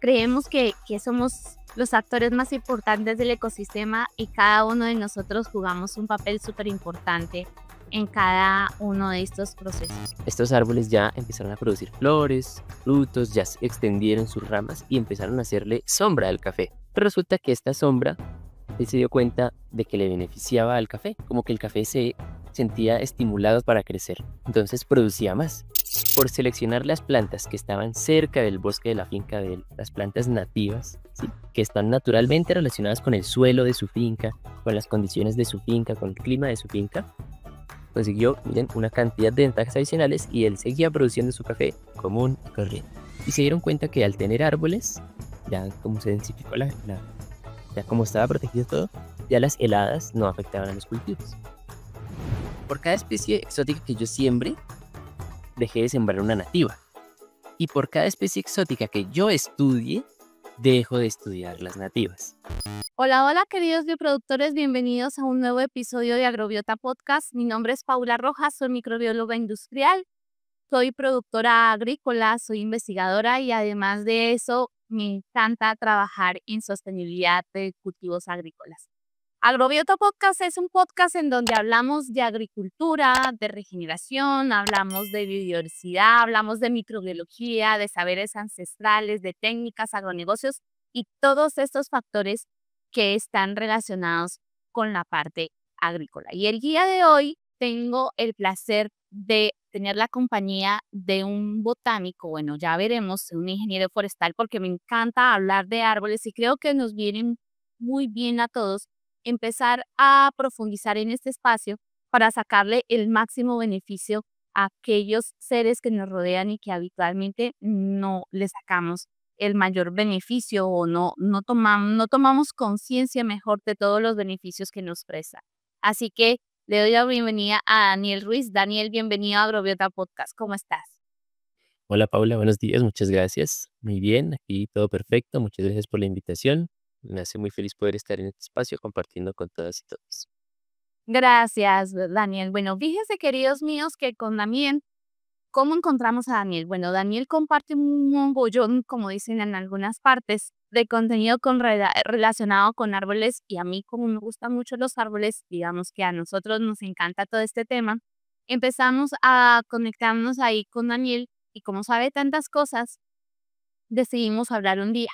creemos que somos los actores más importantes del ecosistema y cada uno de nosotros jugamos un papel súper importante en cada uno de estos procesos. Estos árboles ya empezaron a producir flores, frutos, ya se extendieron sus ramas y empezaron a hacerle sombra al café. Pero resulta que esta sombra, él se dio cuenta de que le beneficiaba al café, como que el café se sentía estimulado para crecer, entonces producía más. Por seleccionar las plantas que estaban cerca del bosque de la finca de él, las plantas nativas, ¿sí?, que están naturalmente relacionadas con el suelo de su finca, con las condiciones de su finca, con el clima de su finca, consiguió, miren, una cantidad de ventajas adicionales y él seguía produciendo su café común y corriente. Y se dieron cuenta que al tener árboles, ya como se densificó ya como estaba protegido todo, ya las heladas no afectaban a los cultivos. Por cada especie exótica que yo siembre, dejé de sembrar una nativa. Y por cada especie exótica que yo estudie, dejo de estudiar las nativas. Hola, hola queridos bioproductores, bienvenidos a un nuevo episodio de Agrobiota Podcast. Mi nombre es Paula Rojas, soy microbióloga industrial, soy productora agrícola, soy investigadora y además de eso me encanta trabajar en sostenibilidad de cultivos agrícolas. Agrobiota Podcast es un podcast en donde hablamos de agricultura, de regeneración, hablamos de biodiversidad, hablamos de microbiología, de saberes ancestrales, de técnicas, agronegocios y todos estos factores que están relacionados con la parte agrícola. Y el día de hoy tengo el placer de tener la compañía de un botánico, bueno, ya veremos, un ingeniero forestal, porque me encanta hablar de árboles y creo que nos vienen muy bien a todos empezar a profundizar en este espacio para sacarle el máximo beneficio a aquellos seres que nos rodean y que habitualmente no le sacamos el mayor beneficio o no tomamos conciencia mejor de todos los beneficios que nos presta. Así que le doy la bienvenida a Daniel Ruiz. Daniel, bienvenido a Agrobiota Podcast. ¿Cómo estás? Hola Paula, buenos días, muchas gracias. Muy bien, aquí todo perfecto, muchas gracias por la invitación. Me hace muy feliz poder estar en este espacio compartiendo con todas y todos. Gracias, Daniel. Bueno, fíjense, queridos míos, que con Daniel, ¿cómo encontramos a Daniel? Bueno, Daniel comparte un mogollón, como dicen en algunas partes, de contenido relacionado con árboles y a mí, como me gustan mucho los árboles, digamos que a nosotros nos encanta todo este tema, empezamos a conectarnos ahí con Daniel y como sabe tantas cosas, decidimos hablar un día.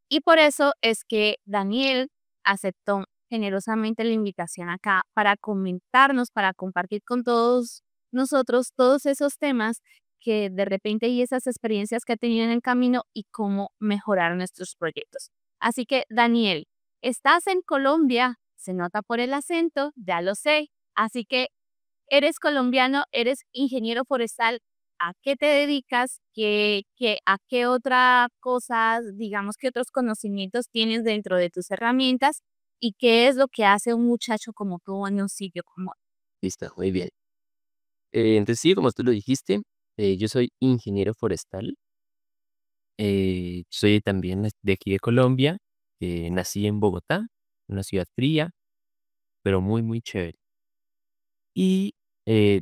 Y por eso es que Daniel aceptó generosamente la invitación acá para comentarnos, para compartir con todos nosotros todos esos temas que de repente y esas experiencias que ha tenido en el camino y cómo mejorar nuestros proyectos. Así que, Daniel, estás en Colombia, se nota por el acento, ya lo sé. Así que eres colombiano, eres ingeniero forestal. ¿A qué te dedicas? ¿A qué otra cosa, digamos, qué otros conocimientos tienes dentro de tus herramientas? ¿Y qué es lo que hace un muchacho como tú en un sitio como Listo, muy bien. Entonces sí, como tú lo dijiste, yo soy ingeniero forestal. Soy también de aquí de Colombia. Nací en Bogotá, una ciudad fría, pero muy, muy chévere. Y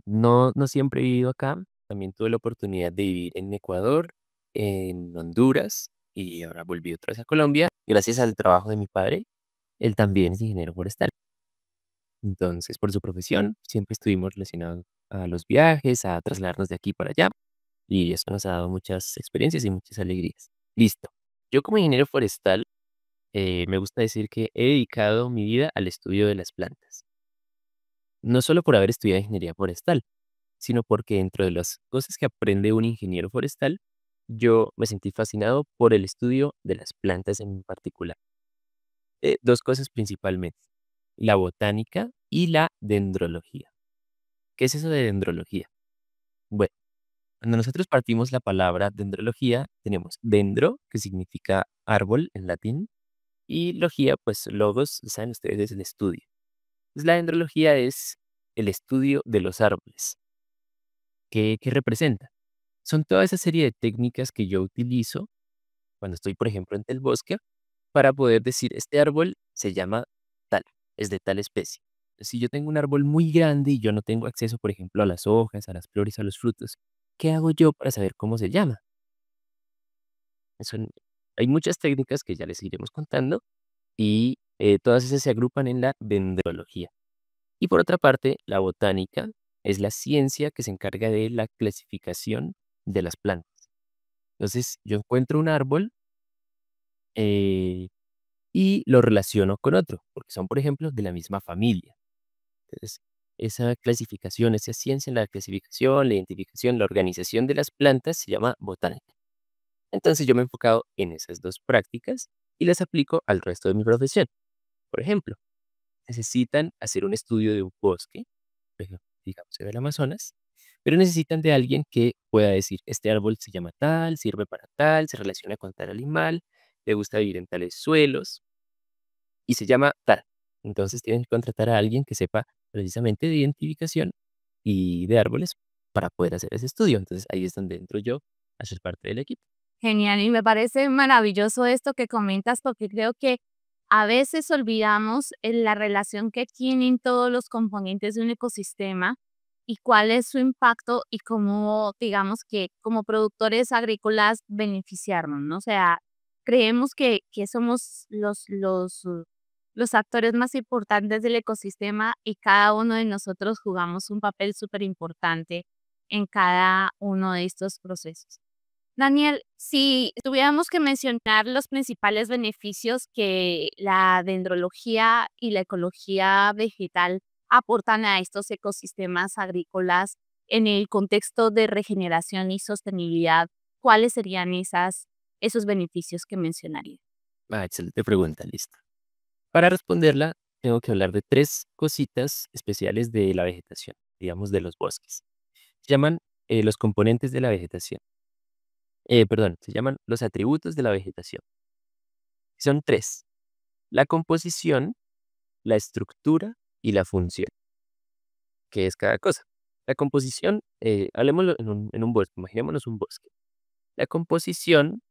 no siempre he vivido acá. También tuve la oportunidad de vivir en Ecuador, en Honduras y ahora volví otra vez a Colombia gracias al trabajo de mi padre. Él también es ingeniero forestal. Entonces, por su profesión, siempre estuvimos relacionados a los viajes, a trasladarnos de aquí para allá. Y eso nos ha dado muchas experiencias y muchas alegrías. Listo. Yo como ingeniero forestal, me gusta decir que he dedicado mi vida al estudio de las plantas. No solo por haber estudiado ingeniería forestal, sino porque dentro de las cosas que aprende un ingeniero forestal, yo me sentí fascinado por el estudio de las plantas en particular. Dos cosas principalmente, la botánica y la dendrología. ¿Qué es eso de dendrología? Bueno, cuando nosotros partimos la palabra dendrología, tenemos dendro, que significa árbol en latín, y logía, pues logos, saben ustedes, es el estudio. Pues la dendrología es el estudio de los árboles. ¿Qué representa? Son toda esa serie de técnicas que yo utilizo cuando estoy, por ejemplo, en el bosque, para poder decir, este árbol se llama tal, es de tal especie. Si yo tengo un árbol muy grande y yo no tengo acceso, por ejemplo, a las hojas, a las flores, a los frutos, ¿qué hago yo para saber cómo se llama? Eso Hay muchas técnicas que ya les iremos contando y todas esas se agrupan en la dendrología. Y por otra parte, la botánica es la ciencia que se encarga de la clasificación de las plantas. Entonces, yo encuentro un árbol eh, y lo relaciono con otro, porque son, por ejemplo, de la misma familia. Entonces, esa clasificación, esa ciencia en la clasificación, la identificación, la organización de las plantas se llama botánica. Entonces, yo me he enfocado en esas dos prácticas y las aplico al resto de mi profesión. Por ejemplo, necesitan hacer un estudio de un bosque, por ejemplo, digamos en el Amazonas, pero necesitan de alguien que pueda decir, este árbol se llama tal, sirve para tal, se relaciona con tal animal, le gusta vivir en tales suelos y se llama tal. Entonces tienen que contratar a alguien que sepa precisamente de identificación y de árboles para poder hacer ese estudio. Entonces ahí es donde entro yo a ser parte del equipo. Genial, y me parece maravilloso esto que comentas porque creo que a veces olvidamos la relación que tienen todos los componentes de un ecosistema y cuál es su impacto y cómo, digamos que como productores agrícolas beneficiarnos, ¿no? O sea, creemos que somos los actores más importantes del ecosistema y cada uno de nosotros jugamos un papel súper importante en cada uno de estos procesos. Daniel, si tuviéramos que mencionar los principales beneficios que la dendrología y la ecología vegetal aportan a estos ecosistemas agrícolas en el contexto de regeneración y sostenibilidad, ¿cuáles serían esos beneficios que mencionaría? Ah, excelente pregunta, listo. Para responderla, tengo que hablar de tres cositas especiales de la vegetación, digamos de los bosques. Se llaman los componentes de la vegetación. Perdón, se llaman los atributos de la vegetación. Son tres: la composición, la estructura y la función, que es cada cosa. La composición, hablemoslo en un bosque, imaginémonos un bosque. La composición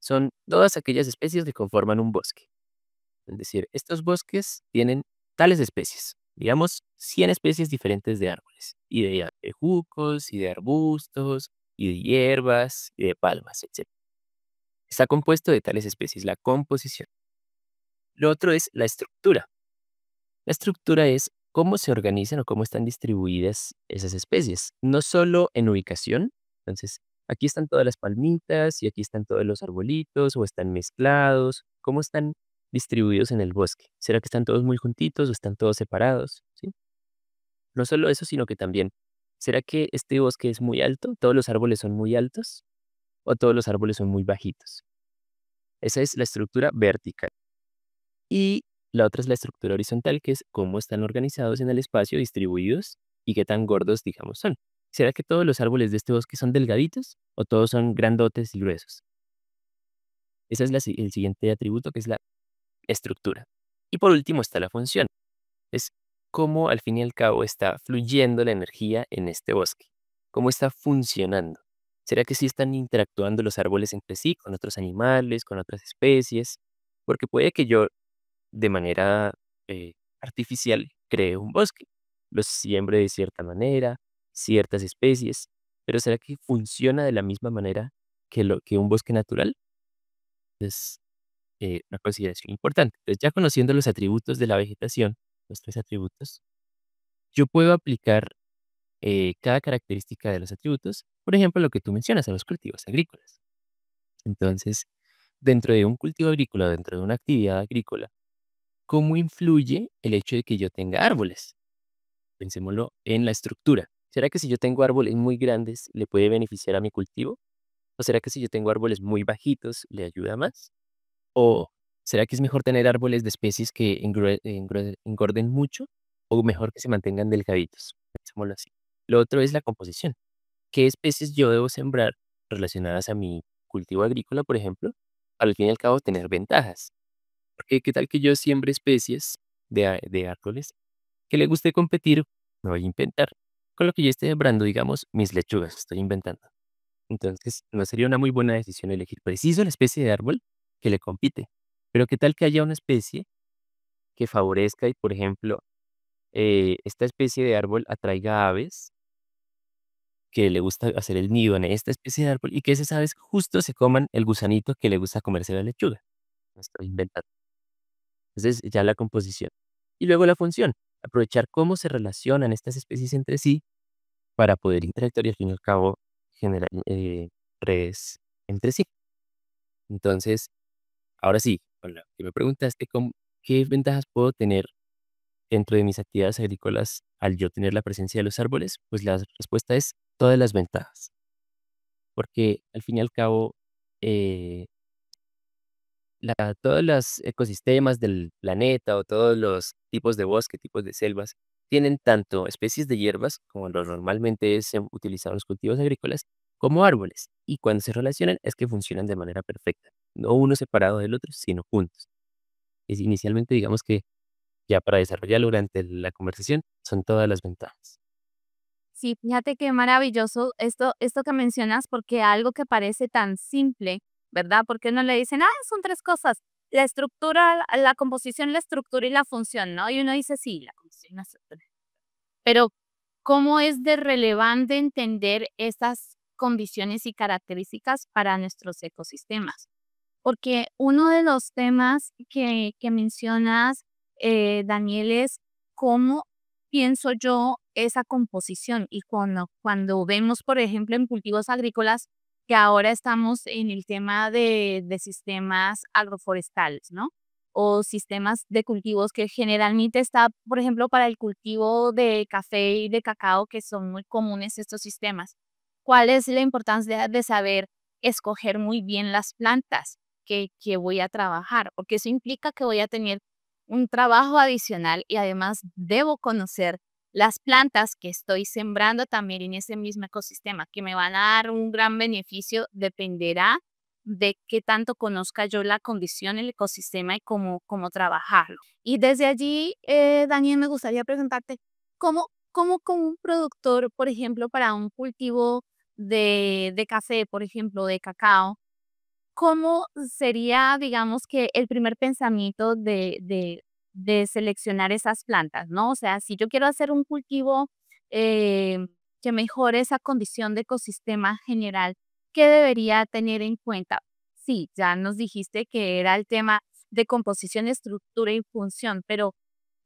son todas aquellas especies que conforman un bosque. Es decir, estos bosques tienen tales especies, digamos 100 especies diferentes de árboles, y de bejucos, y de arbustos, y de hierbas, y de palmas, etc. Está compuesto de tales especies, la composición. Lo otro es la estructura. La estructura es cómo se organizan o cómo están distribuidas esas especies, no solo en ubicación. Entonces, aquí están todas las palmitas y aquí están todos los arbolitos o están mezclados, cómo están distribuidos en el bosque. ¿Será que están todos muy juntitos o están todos separados? ¿Sí? No solo eso, sino que también, ¿será que este bosque es muy alto? ¿Todos los árboles son muy altos o todos los árboles son muy bajitos? Esa es la estructura vertical. Y la otra es la estructura horizontal, que es cómo están organizados en el espacio, distribuidos y qué tan gordos, digamos, son. ¿Será que todos los árboles de este bosque son delgaditos o todos son grandotes y gruesos? Ese es el siguiente atributo, que es la estructura. Y por último está la función. Es cómo al fin y al cabo está fluyendo la energía en este bosque. ¿Cómo está funcionando? ¿Será que sí están interactuando los árboles entre sí, con otros animales, con otras especies? Porque puede que yo de manera artificial cree un bosque, los siembre de cierta manera, ciertas especies, pero ¿será que funciona de la misma manera que un bosque natural? Es una consideración importante. Entonces, ya conociendo los atributos de la vegetación, los tres atributos, yo puedo aplicar cada característica de los atributos, por ejemplo, lo que tú mencionas a los cultivos agrícolas. Entonces, dentro de un cultivo agrícola, dentro de una actividad agrícola, ¿cómo influye el hecho de que yo tenga árboles? Pensémoslo en la estructura. ¿Será que si yo tengo árboles muy grandes le puede beneficiar a mi cultivo? ¿O será que si yo tengo árboles muy bajitos le ayuda más? ¿O será que es mejor tener árboles de especies que engorden mucho o mejor que se mantengan delgaditos? Pensémoslo así. Lo otro es la composición. ¿Qué especies yo debo sembrar relacionadas a mi cultivo agrícola, por ejemplo, para al fin y al cabo tener ventajas? Porque qué tal que yo siembre especies de árboles que le guste competir, me voy a inventar, con lo que yo esté sembrando, digamos, mis lechugas, estoy inventando. Entonces, no sería una muy buena decisión elegir preciso la especie de árbol que le compite. Pero qué tal que haya una especie que favorezca y, por ejemplo, esta especie de árbol atraiga aves que le gusta hacer el nido en esta especie de árbol y que esas aves justo se coman el gusanito que le gusta comerse la lechuga. No estoy inventando. Entonces, ya la composición. Y luego la función, aprovechar cómo se relacionan estas especies entre sí para poder interactuar y al fin y al cabo generar redes entre sí. Entonces, ahora sí, con lo que me preguntaste, ¿qué ventajas puedo tener dentro de mis actividades agrícolas al yo tener la presencia de los árboles? Pues la respuesta es todas las ventajas, porque al fin y al cabo, eh, todos los ecosistemas del planeta o todos los tipos de bosque, tipos de selvas, tienen tanto especies de hierbas, como lo normalmente es utilizado en los cultivos agrícolas, como árboles. Y cuando se relacionan es que funcionan de manera perfecta, no uno separado del otro, sino juntos. Inicialmente digamos que ya para desarrollarlo durante la conversación son todas las ventajas. Sí, fíjate qué maravilloso esto que mencionas, porque algo que parece tan simple, ¿verdad? Porque no le dicen, son tres cosas, la estructura, la composición, la estructura y la función, ¿no? Y uno dice, sí, la composición, la estructura. Pero, ¿cómo es de relevante entender estas condiciones y características para nuestros ecosistemas? Porque uno de los temas que mencionas, Daniel, es cómo pienso yo esa composición. Y cuando vemos, por ejemplo, en cultivos agrícolas, que ahora estamos en el tema de sistemas agroforestales, ¿no? O sistemas de cultivos que generalmente está, por ejemplo, para el cultivo de café y de cacao, que son muy comunes estos sistemas. ¿Cuál es la importancia de saber escoger muy bien las plantas que voy a trabajar? Porque eso implica que voy a tener un trabajo adicional y además debo conocer las plantas que estoy sembrando también en ese mismo ecosistema, que me van a dar un gran beneficio, dependerá de qué tanto conozca yo la condición, el ecosistema y cómo trabajarlo. Y desde allí, Daniel, me gustaría preguntarte, ¿cómo como un productor, por ejemplo, para un cultivo de café, por ejemplo, de cacao, cómo sería, digamos, que el primer pensamiento de seleccionar esas plantas, ¿no? O sea, si yo quiero hacer un cultivo que mejore esa condición de ecosistema general, ¿qué debería tener en cuenta? Sí, ya nos dijiste que era el tema de composición, estructura y función, pero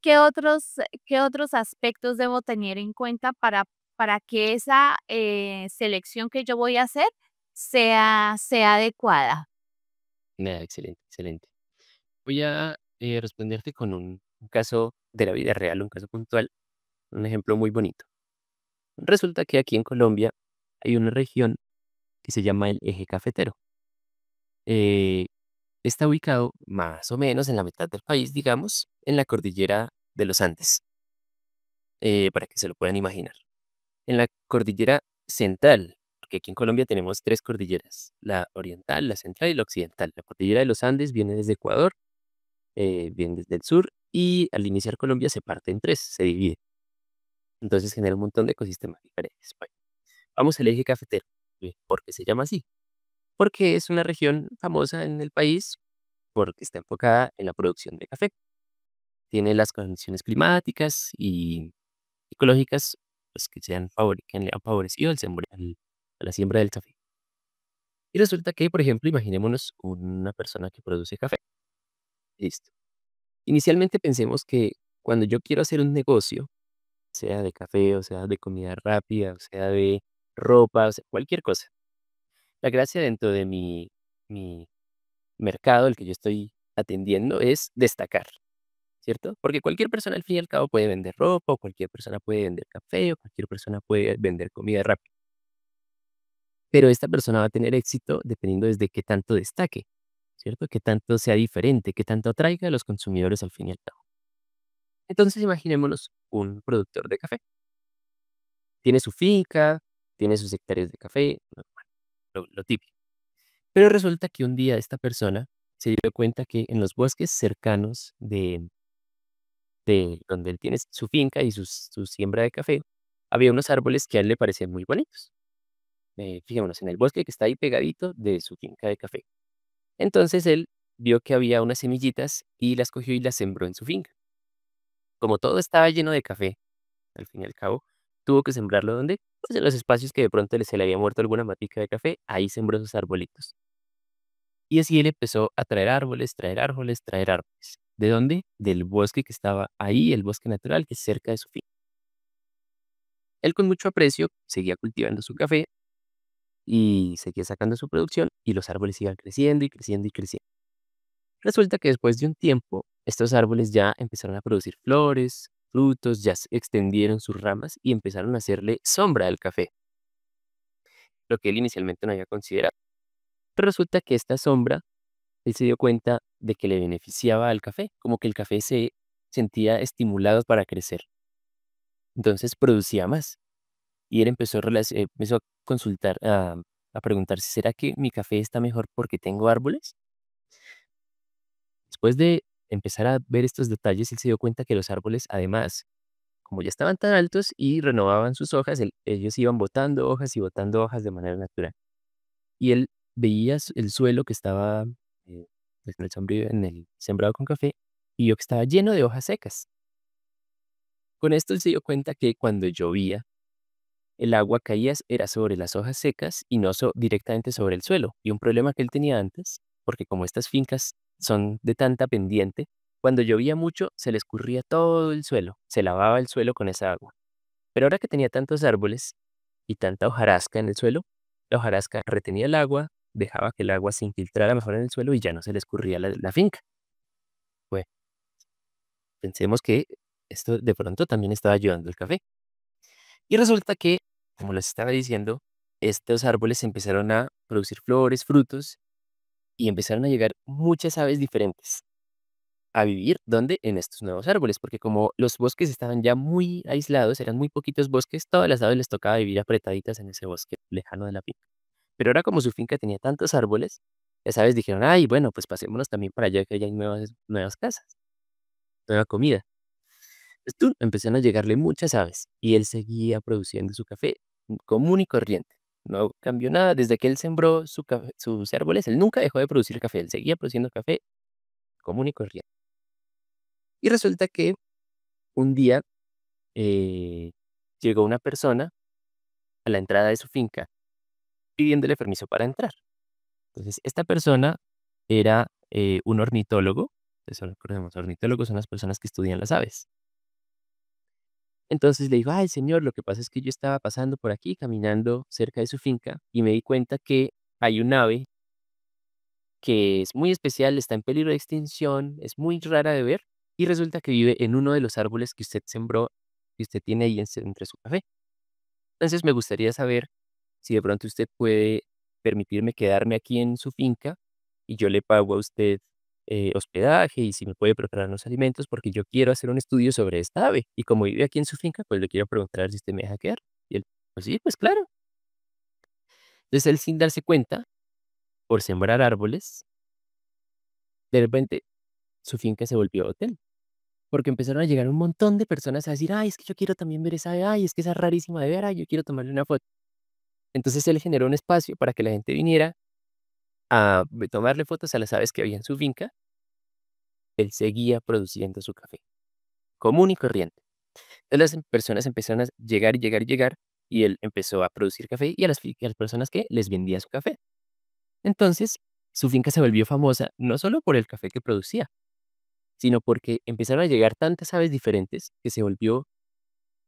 qué otros aspectos debo tener en cuenta para que esa selección que yo voy a hacer sea adecuada? Nada, excelente, excelente. Voy a responderte con un caso de la vida real, un caso puntual, un ejemplo muy bonito. Resulta que aquí en Colombia hay una región que se llama el Eje Cafetero. Eh, Está ubicado más o menos en la mitad del país, digamos, en la cordillera de los Andes, para que se lo puedan imaginar. En la cordillera central, porque aquí en Colombia tenemos tres cordilleras, la oriental, la central y la occidental. La cordillera de los Andes viene desde Ecuador, viene desde el sur y al iniciar Colombia se parte en tres, se divide. Entonces genera un montón de ecosistemas diferentes. Bueno, vamos al eje cafetero. ¿Por qué se llama así? Porque es una región famosa en el país porque está enfocada en la producción de café. Tiene las condiciones climáticas y ecológicas pues, que le han favorecido a la siembra del café. Y resulta que, por ejemplo, imaginémonos una persona que produce café. Listo. Inicialmente pensemos que cuando yo quiero hacer un negocio, sea de café, o sea de comida rápida, o sea de ropa, o sea, cualquier cosa. La gracia dentro de mi mercado, el que yo estoy atendiendo, es destacar, ¿cierto? Porque cualquier persona al fin y al cabo puede vender ropa, o cualquier persona puede vender café, o cualquier persona puede vender comida rápida. Pero esta persona va a tener éxito dependiendo desde qué tanto destaque, ¿cierto? Qué tanto sea diferente, qué tanto atraiga a los consumidores al fin y al cabo. Entonces imaginémonos un productor de café. Tiene su finca, tiene sus hectáreas de café, normal, lo típico. Pero resulta que un día esta persona se dio cuenta que en los bosques cercanos de donde él tiene su finca y su siembra de café, había unos árboles que a él le parecían muy bonitos. Fijémonos, en el bosque que está ahí pegadito de su finca de café. Entonces él vio que había unas semillitas y las cogió y las sembró en su finca. Como todo estaba lleno de café, al fin y al cabo, tuvo que sembrarlo donde, pues en los espacios que de pronto se le había muerto alguna matica de café, ahí sembró sus arbolitos. Y así él empezó a traer árboles, traer árboles, traer árboles. ¿De dónde? Del bosque que estaba ahí, el bosque natural que es cerca de su finca. Él con mucho aprecio seguía cultivando su café y seguía sacando su producción y los árboles iban creciendo y creciendo y creciendo. Resulta que después de un tiempo, estos árboles ya empezaron a producir flores, frutos, ya se extendieron sus ramas y empezaron a hacerle sombra al café, lo que él inicialmente no había considerado. Pero resulta que esta sombra, él se dio cuenta de que le beneficiaba al café, como que el café se sentía estimulado para crecer. Entonces producía más. Y él empezó a consultar, a preguntarse, ¿será que mi café está mejor porque tengo árboles? Después de empezar a ver estos detalles, él se dio cuenta que los árboles, además, como ya estaban tan altos y renovaban sus hojas, ellos iban botando hojas y botando hojas de manera natural. Y él veía el suelo que estaba pues, en el sembrado con café y vio que estaba lleno de hojas secas. Con esto él se dio cuenta que cuando llovía, el agua caía era sobre las hojas secas y no directamente sobre el suelo. Y un problema que él tenía antes, porque como estas fincas son de tanta pendiente, cuando llovía mucho se le escurría todo el suelo, se lavaba el suelo con esa agua. Pero ahora que tenía tantos árboles y tanta hojarasca en el suelo, la hojarasca retenía el agua, dejaba que el agua se infiltrara mejor en el suelo y ya no se le escurría la finca. Pues pensemos que esto de pronto también estaba ayudando el café. Y resulta que, como les estaba diciendo, estos árboles empezaron a producir flores, frutos y empezaron a llegar muchas aves diferentes a vivir, ¿dónde? En estos nuevos árboles, porque como los bosques estaban ya muy aislados, eran muy poquitos bosques, todas las aves les tocaba vivir apretaditas en ese bosque lejano de la finca. Pero ahora como su finca tenía tantos árboles, las aves dijeron, ay, bueno, pues pasémonos también para allá que ya hay nuevas casas, nueva comida. Entonces, empezaron a llegarle muchas aves y él seguía produciendo su café común y corriente. No cambió nada desde que él sembró sus árboles. Él nunca dejó de producir café. Él seguía produciendo café común y corriente. Y resulta que un día eh, llegó una persona a la entrada de su finca pidiéndole permiso para entrar. Entonces, esta persona era un ornitólogo. Entonces, recordemos, ornitólogos son las personas que estudian las aves. Entonces le dijo, ay, señor, lo que pasa es que yo estaba pasando por aquí, caminando cerca de su finca, y me di cuenta que hay un ave que es muy especial, está en peligro de extinción, es muy rara de ver, y resulta que vive en uno de los árboles que usted sembró, que usted tiene ahí entre su café. Entonces me gustaría saber si de pronto usted puede permitirme quedarme aquí en su finca y yo le pago a usted hospedaje y si me puede preparar los alimentos porque yo quiero hacer un estudio sobre esta ave y como vive aquí en su finca, pues le quiero preguntar si usted me deja quedar. Y él, pues sí, pues claro. Entonces él sin darse cuenta, por sembrar árboles, de repente su finca se volvió hotel. Porque empezaron a llegar un montón de personas a decir, ay, es que yo quiero también ver esa ave, ay, es que esa es rarísima de ver, ay, yo quiero tomarle una foto. Entonces él generó un espacio para que la gente viniera a tomarle fotos a las aves que había en su finca. Él seguía produciendo su café, común y corriente. Entonces las personas empezaron a llegar y llegar y llegar, y él empezó a producir café y a las personas que les vendía su café. Entonces, su finca se volvió famosa no solo por el café que producía, sino porque empezaron a llegar tantas aves diferentes que se volvió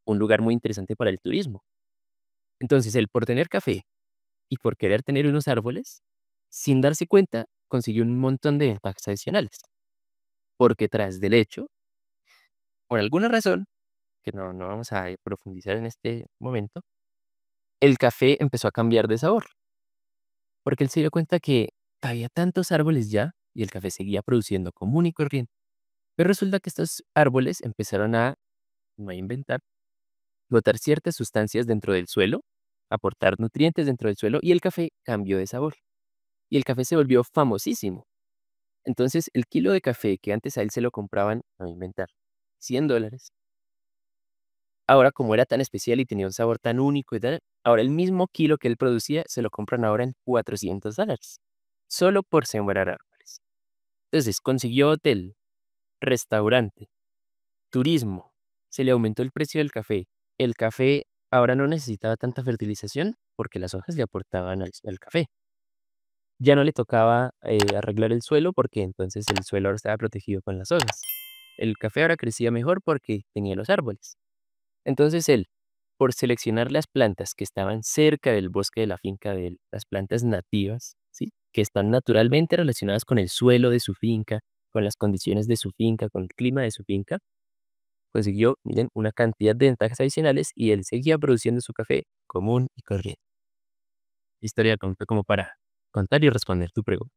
un lugar muy interesante para el turismo. Entonces, él por tener café y por querer tener unos árboles, sin darse cuenta, consiguió un montón de ventajas adicionales. Porque tras del hecho, por alguna razón, que no vamos a profundizar en este momento, el café empezó a cambiar de sabor, porque él se dio cuenta que había tantos árboles ya y el café seguía produciendo común y corriente. Pero resulta que estos árboles empezaron no a inventar, botar ciertas sustancias dentro del suelo, aportar nutrientes dentro del suelo y el café cambió de sabor. Y el café se volvió famosísimo. Entonces, el kilo de café que antes a él se lo compraban, no voy a inventar, $100. Ahora, como era tan especial y tenía un sabor tan único y tal, ahora el mismo kilo que él producía se lo compran ahora en $400, solo por sembrar árboles. Entonces, consiguió hotel, restaurante, turismo, se le aumentó el precio del café. El café ahora no necesitaba tanta fertilización porque las hojas le aportaban al café. Ya no le tocaba arreglar el suelo porque entonces el suelo ahora estaba protegido con las hojas. El café ahora crecía mejor porque tenía los árboles. Entonces él, por seleccionar las plantas que estaban cerca del bosque de la finca, de las plantas nativas, ¿sí? Que están naturalmente relacionadas con el suelo de su finca, con las condiciones de su finca, con el clima de su finca, consiguió, miren, una cantidad de ventajas adicionales y él seguía produciendo su café común y corriente. Historia como para contar y responder tu pregunta.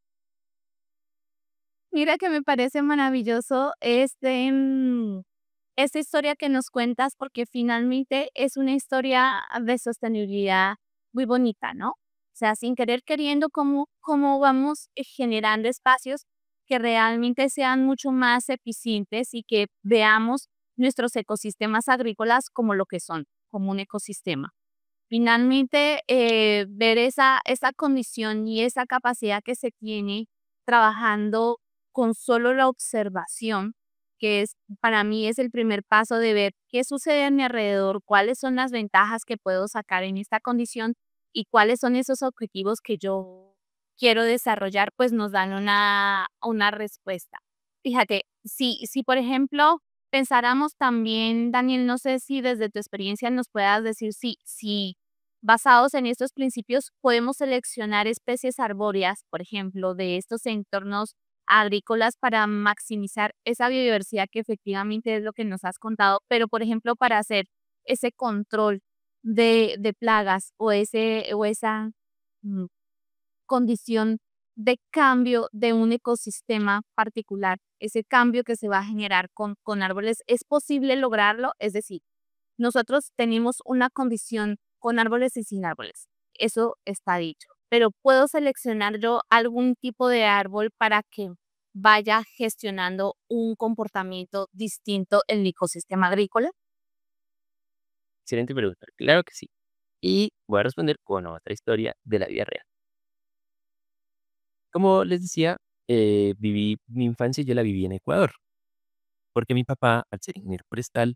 Mira que me parece maravilloso esta historia que nos cuentas porque finalmente es una historia de sostenibilidad muy bonita, ¿no? O sea, sin querer queriendo, cómo vamos generando espacios que realmente sean mucho más eficientes y que veamos nuestros ecosistemas agrícolas como lo que son, como un ecosistema. Finalmente, ver esa condición y esa capacidad que se tiene trabajando con solo la observación, que es para mí es el primer paso de ver qué sucede a mi alrededor, cuáles son las ventajas que puedo sacar en esta condición y cuáles son esos objetivos que yo quiero desarrollar, pues nos dan una respuesta. Fíjate, si por ejemplo pensáramos también, Daniel, no sé si desde tu experiencia nos puedas decir si basados en estos principios, podemos seleccionar especies arbóreas, por ejemplo, de estos entornos agrícolas para maximizar esa biodiversidad que efectivamente es lo que nos has contado, pero por ejemplo, para hacer ese control de plagas o esa mm, condición de cambio de un ecosistema particular, ese cambio que se va a generar con árboles, ¿es posible lograrlo? Es decir, nosotros tenemos una condición con árboles y sin árboles, eso está dicho, pero ¿puedo seleccionar yo algún tipo de árbol para que vaya gestionando un comportamiento distinto en mi ecosistema agrícola? Excelente pregunta. Claro que sí. Y voy a responder con otra historia de la vida real. Como les decía, viví mi infancia, yo la viví en Ecuador, porque mi papá, al ser ingeniero forestal,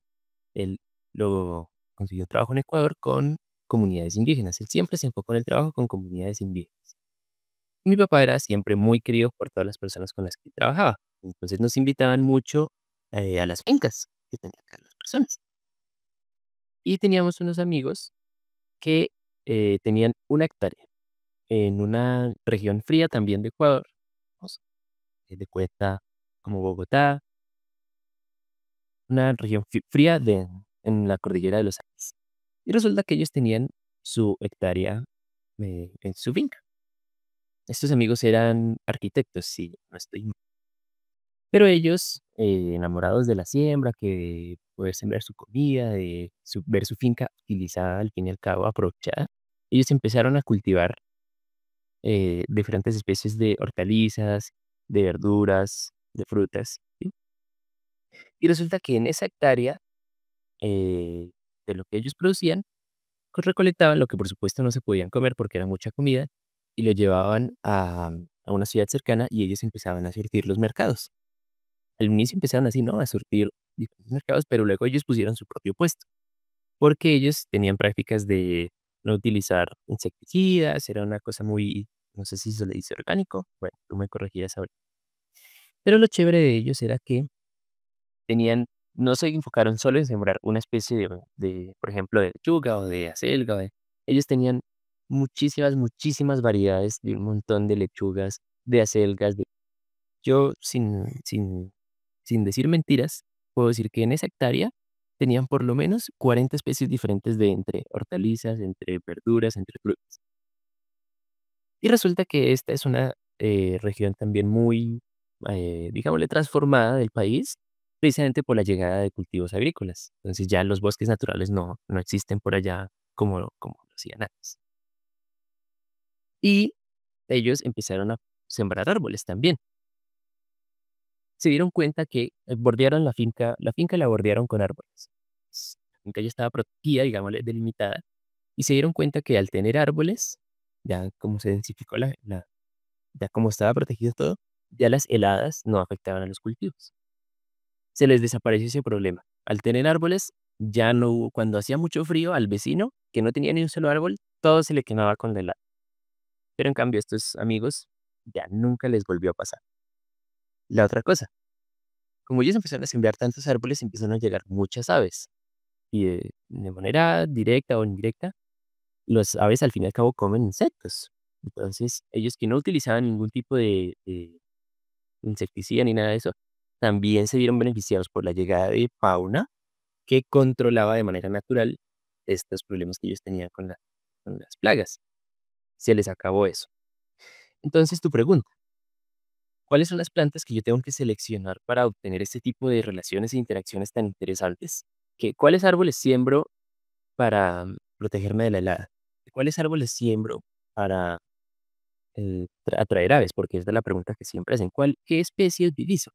él lo consiguió trabajo en Ecuador con comunidades indígenas. Él siempre se enfocó en el trabajo con comunidades indígenas. Y mi papá era siempre muy querido por todas las personas con las que trabajaba. Entonces nos invitaban mucho a las fincas que tenían acá las personas. Y teníamos unos amigos que tenían una hectárea en una región fría también de Ecuador, vamos, de cuenta como Bogotá, una región fría en la cordillera de los Andes. Y resulta que ellos tenían su hectárea en su finca. Estos amigos eran arquitectos, sí, no estoy mal. Pero ellos, enamorados de la siembra, que de poder sembrar su comida, de ver su finca utilizada, al fin y al cabo, aprovechada, ellos empezaron a cultivar diferentes especies de hortalizas, de verduras, de frutas, ¿sí? Y resulta que en esa hectárea, eh, de lo que ellos producían, pues recolectaban lo que por supuesto no se podían comer porque era mucha comida, y lo llevaban a una ciudad cercana y ellos empezaban a surtir los mercados. Al inicio empezaron así, ¿no? A surtir diferentes mercados, pero luego ellos pusieron su propio puesto, porque ellos tenían prácticas de no utilizar insecticidas, era una cosa muy, no sé si se le dice orgánico, bueno, tú me corregirás ahora. Pero lo chévere de ellos era que tenían, no se enfocaron solo en sembrar una especie por ejemplo, de lechuga o de acelga, ellos tenían muchísimas, muchísimas variedades de un montón de lechugas, de acelgas. Yo, sin decir mentiras, puedo decir que en esa hectárea tenían por lo menos 40 especies diferentes de entre hortalizas, entre verduras, entre frutas. Y resulta que esta es una región también muy, digámosle, transformada del país, precisamente por la llegada de cultivos agrícolas. Entonces ya los bosques naturales no existen por allá como lo hacían antes. Y ellos empezaron a sembrar árboles también. Se dieron cuenta que bordearon la finca la bordearon con árboles. La finca ya estaba protegida, digámosle, delimitada, y se dieron cuenta que al tener árboles, ya como se densificó ya como estaba protegido todo, ya las heladas no afectaban a los cultivos. Se les desapareció ese problema. Al tener árboles, Ya no hubo, cuando hacía mucho frío al vecino, que no tenía ni un solo árbol, todo se le quemaba con la helada. Pero en cambio, a estos amigos ya nunca les volvió a pasar. La otra cosa, como ellos empezaron a sembrar tantos árboles, empezaron a llegar muchas aves. Y de manera directa o indirecta, los aves al fin y al cabo comen insectos. Entonces, ellos que no utilizaban ningún tipo de insecticida ni nada de eso, también se vieron beneficiados por la llegada de fauna que controlaba de manera natural estos problemas que ellos tenían con las plagas. Se les acabó eso. Entonces, tu pregunta, ¿cuáles son las plantas que yo tengo que seleccionar para obtener este tipo de relaciones e interacciones tan interesantes? ¿Cuáles árboles siembro para protegerme de la helada? ¿Cuáles árboles siembro para atraer aves? Porque esta es la pregunta que siempre hacen. ¿Qué especie utilizo?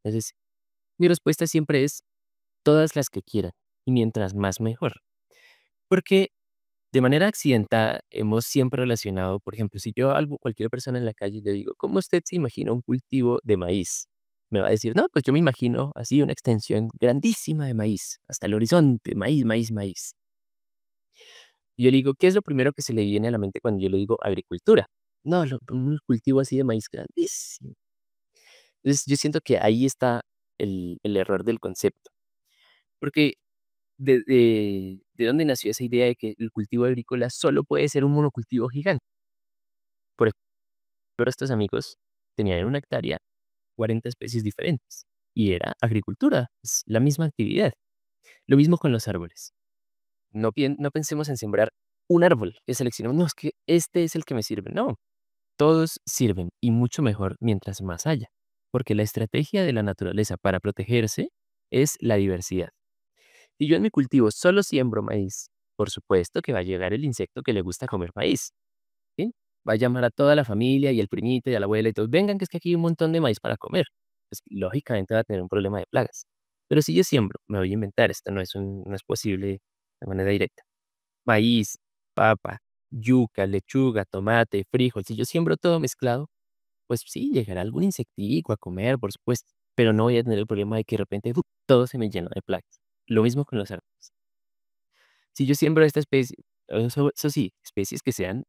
Entonces, mi respuesta siempre es todas las que quieran, y mientras más mejor. Porque de manera accidentada hemos siempre relacionado, por ejemplo, si yo a cualquier persona en la calle le digo, ¿cómo usted se imagina un cultivo de maíz? Me va a decir, no, pues yo me imagino así una extensión grandísima de maíz, hasta el horizonte, maíz, maíz, maíz. Y yo le digo, ¿qué es lo primero que se le viene a la mente cuando yo le digo agricultura? No, un cultivo así de maíz grandísimo. Entonces yo siento que ahí está el error del concepto. Porque ¿de dónde nació esa idea de que el cultivo agrícola solo puede ser un monocultivo gigante? Por ejemplo, estos amigos tenían en una hectárea 40 especies diferentes y era agricultura, es la misma actividad. Lo mismo con los árboles. No pensemos en sembrar un árbol, que seleccionemos, no, es que este es el que me sirve. No, todos sirven y mucho mejor mientras más haya, porque la estrategia de la naturaleza para protegerse es la diversidad. Si yo en mi cultivo solo siembro maíz, por supuesto que va a llegar el insecto que le gusta comer maíz, ¿sí? Va a llamar a toda la familia y el primito y a la abuela y todos, vengan que es que aquí hay un montón de maíz para comer. Pues lógicamente va a tener un problema de plagas. Pero si yo siembro, me voy a inventar, esto no es posible de manera directa. Maíz, papa, yuca, lechuga, tomate, frijol, si yo siembro todo mezclado, pues sí, llegará algún insectico a comer, por supuesto, pero no voy a tener el problema de que de repente todo se me llena de plagas. Lo mismo con los árboles. Si yo siembro esta especie, eso sí, especies que sean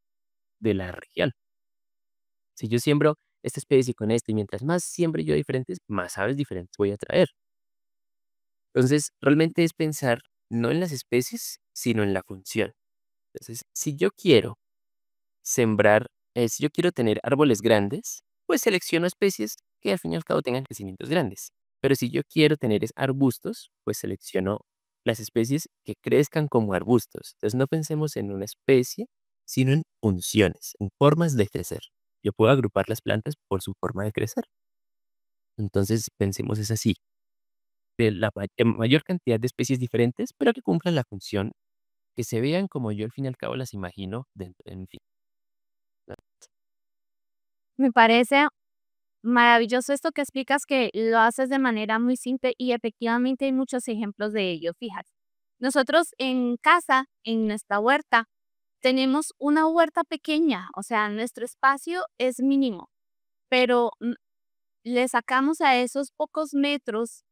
de la región. Si yo siembro esta especie con esta y mientras más siembre yo diferentes, más aves diferentes voy a traer. Entonces, realmente es pensar no en las especies, sino en la función. Entonces, si yo quiero sembrar, si yo quiero tener árboles grandes, pues selecciono especies que al fin y al cabo tengan crecimientos grandes. Pero si yo quiero tener arbustos, pues selecciono las especies que crezcan como arbustos. Entonces no pensemos en una especie, sino en funciones, en formas de crecer. Yo puedo agrupar las plantas por su forma de crecer. Entonces pensemos es así, de mayor cantidad de especies diferentes, pero que cumplan la función, que se vean como yo al fin y al cabo las imagino dentro, en fin. Me parece maravilloso esto que explicas, que lo haces de manera muy simple y efectivamente hay muchos ejemplos de ello. Fíjate, nosotros en casa, en nuestra huerta, tenemos una huerta pequeña, o sea, nuestro espacio es mínimo, pero le sacamos a esos pocos metros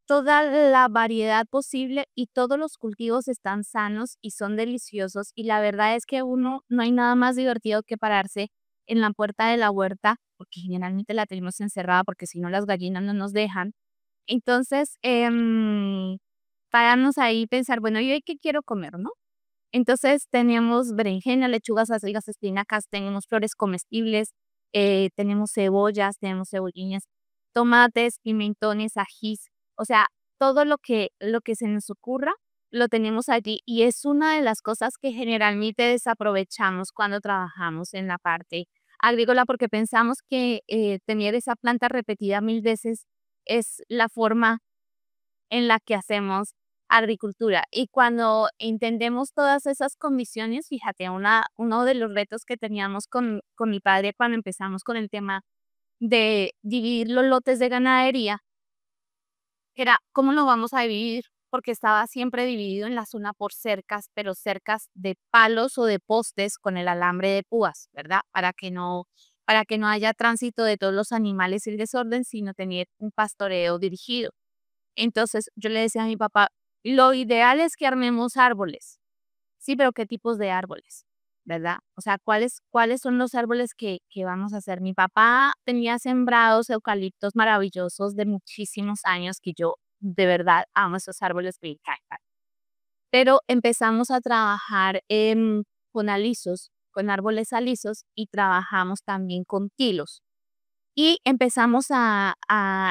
toda la variedad posible y todos los cultivos están sanos y son deliciosos. Y la verdad es que uno no hay nada más divertido que pararse en la puerta de la huerta, porque generalmente la tenemos encerrada porque si no las gallinas no nos dejan. Entonces, pararnos ahí y pensar, bueno, ¿y hoy qué quiero comer, no? Entonces tenemos berenjena, lechugas, acelgas, espinacas, tenemos flores comestibles, tenemos cebollas, tenemos cebollines, tomates, pimentones, ajís, o sea, todo lo que se nos ocurra, lo tenemos allí y es una de las cosas que generalmente desaprovechamos cuando trabajamos en la parte agrícola porque pensamos que tener esa planta repetida 1000 veces es la forma en la que hacemos agricultura. Y cuando entendemos todas esas condiciones, fíjate, uno de los retos que teníamos con mi padre cuando empezamos con el tema de dividir los lotes de ganadería, era cómo lo vamos a dividir, porque estaba siempre dividido en la zona por cercas, pero cercas de palos o de postes con el alambre de púas, ¿verdad? Para que no haya tránsito de todos los animales y el desorden, sino tener un pastoreo dirigido. Entonces, yo le decía a mi papá, lo ideal es que armemos árboles. Sí, pero ¿qué tipos de árboles? ¿Verdad? O sea, ¿cuáles son los árboles que vamos a hacer? Mi papá tenía sembrados eucaliptos maravillosos de muchísimos años que yo de verdad amo esos árboles, me encantan. Pero empezamos a trabajar con alisos, con árboles alisos y trabajamos también con tilos. Y empezamos a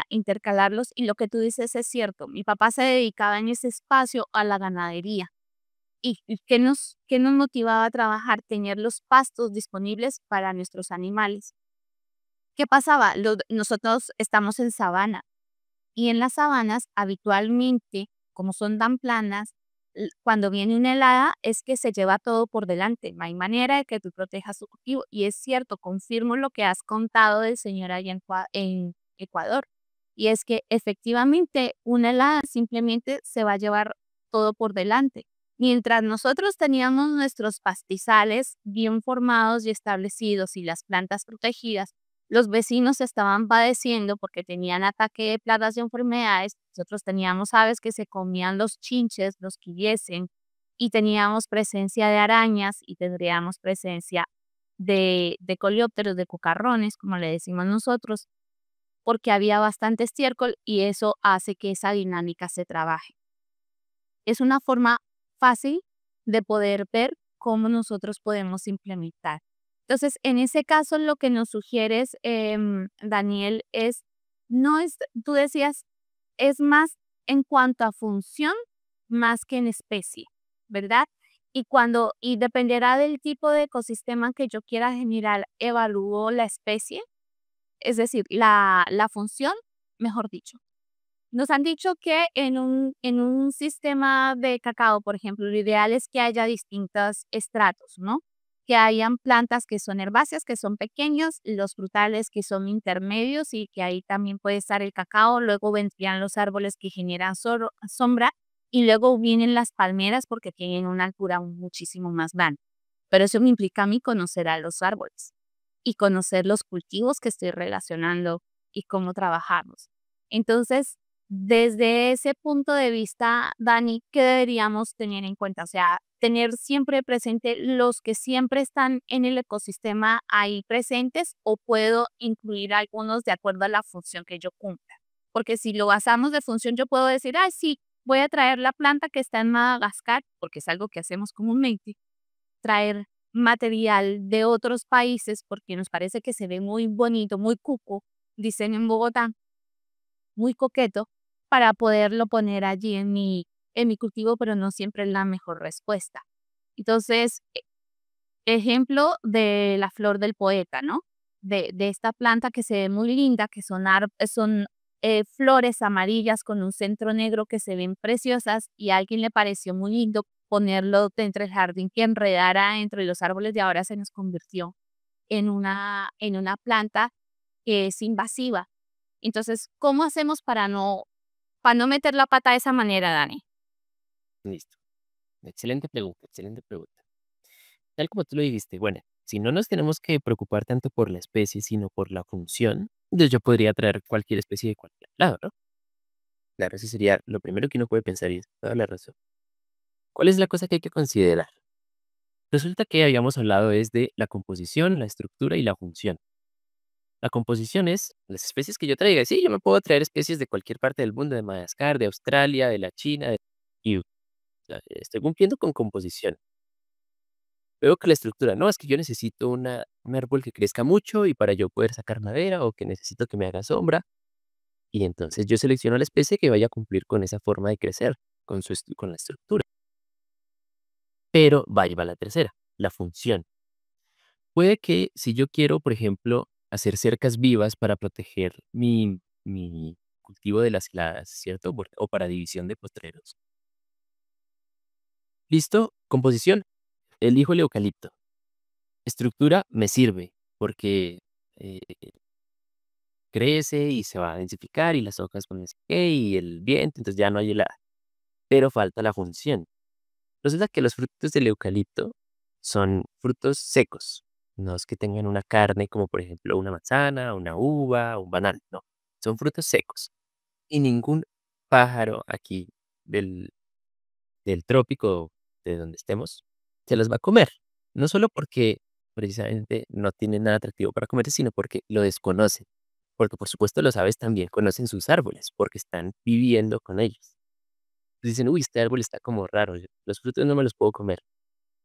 intercalarlos y lo que tú dices es cierto. Mi papá se dedicaba en ese espacio a la ganadería. ¿Y qué nos motivaba a trabajar? Tener los pastos disponibles para nuestros animales. ¿Qué pasaba? Nosotros estamos en sabana y en las sabanas habitualmente, como son tan planas, cuando viene una helada es que se lleva todo por delante. No hay manera de que tú protejas tu cultivo. Y es cierto, confirmo lo que has contado del señor allá en Ecuador. Y es que efectivamente una helada simplemente se va a llevar todo por delante. Mientras nosotros teníamos nuestros pastizales bien formados y establecidos y las plantas protegidas, los vecinos estaban padeciendo porque tenían ataque de plagas y enfermedades. Nosotros teníamos aves que se comían los chinches, los quillesen, y teníamos presencia de arañas y tendríamos presencia de coleópteros, de cucarrones, como le decimos nosotros, porque había bastante estiércol y eso hace que esa dinámica se trabaje. Es una forma fácil de poder ver cómo nosotros podemos implementar. Entonces, en ese caso, lo que nos sugieres, Daniel, no es, tú decías, es más en cuanto a función, más que en especie, ¿verdad? Y dependerá del tipo de ecosistema que yo quiera generar, evalúo la especie, es decir, la función, mejor dicho. Nos han dicho que en un sistema de cacao, por ejemplo, lo ideal es que haya distintos estratos, ¿no? Que hayan plantas que son herbáceas, que son pequeños, los frutales que son intermedios y que ahí también puede estar el cacao, luego vendrían los árboles que generan sombra y luego vienen las palmeras porque tienen una altura muchísimo más grande. Pero eso me implica a mí conocer a los árboles y conocer los cultivos que estoy relacionando y cómo trabajarlos. Entonces, desde ese punto de vista, Dani, ¿qué deberíamos tener en cuenta? O sea, tener siempre presente los que siempre están en el ecosistema ahí presentes o puedo incluir algunos de acuerdo a la función que yo cumpla. Porque si lo basamos de función, yo puedo decir, ah, sí, voy a traer la planta que está en Madagascar, porque es algo que hacemos comúnmente, traer material de otros países porque nos parece que se ve muy bonito, muy cuco, dicen en Bogotá, muy coqueto, para poderlo poner allí en mi cultivo, pero no siempre es la mejor respuesta. Entonces, ejemplo de la flor del poeta, ¿no? De esta planta que se ve muy linda, que son flores amarillas con un centro negro que se ven preciosas y a alguien le pareció muy lindo ponerlo dentro del jardín que enredara entre los árboles y ahora se nos convirtió en una planta que es invasiva. Entonces, ¿cómo hacemos para no meter la pata de esa manera, Dani? Listo. Excelente pregunta, excelente pregunta. Tal como tú lo dijiste, bueno, si no nos tenemos que preocupar tanto por la especie, sino por la función, entonces yo podría traer cualquier especie de cualquier lado, ¿no? Claro, eso sería lo primero que uno puede pensar y es toda la razón. ¿Cuál es la cosa que hay que considerar? Resulta que habíamos hablado es de la composición, la estructura y la función. La composición es las especies que yo traiga. Sí, yo me puedo traer especies de cualquier parte del mundo, de Madagascar, de Australia, de la China, y estoy cumpliendo con composición. Veo que la estructura, no, es que yo necesito un árbol que crezca mucho y para yo poder sacar madera o que necesito que me haga sombra. Y entonces yo selecciono la especie que vaya a cumplir con esa forma de crecer, con la estructura. Pero va la tercera, la función. Puede que si yo quiero, por ejemplo, hacer cercas vivas para proteger mi cultivo de las heladas, ¿cierto? O para división de potreros. Listo, composición, elijo el eucalipto. Estructura me sirve porque eh, crece y se va a densificar y las hojas con no sé qué y el viento, entonces ya no hay helada. Pero falta la función. Resulta que los frutos del eucalipto son frutos secos, no es que tengan una carne como por ejemplo una manzana, una uva, un banano, no, son frutos secos. Y ningún pájaro aquí del trópico, de donde estemos, se las va a comer. No solo porque precisamente no tienen nada atractivo para comerse, sino porque lo desconocen. Porque por supuesto los aves también conocen sus árboles, porque están viviendo con ellos. Dicen, uy, este árbol está como raro, los frutos no me los puedo comer.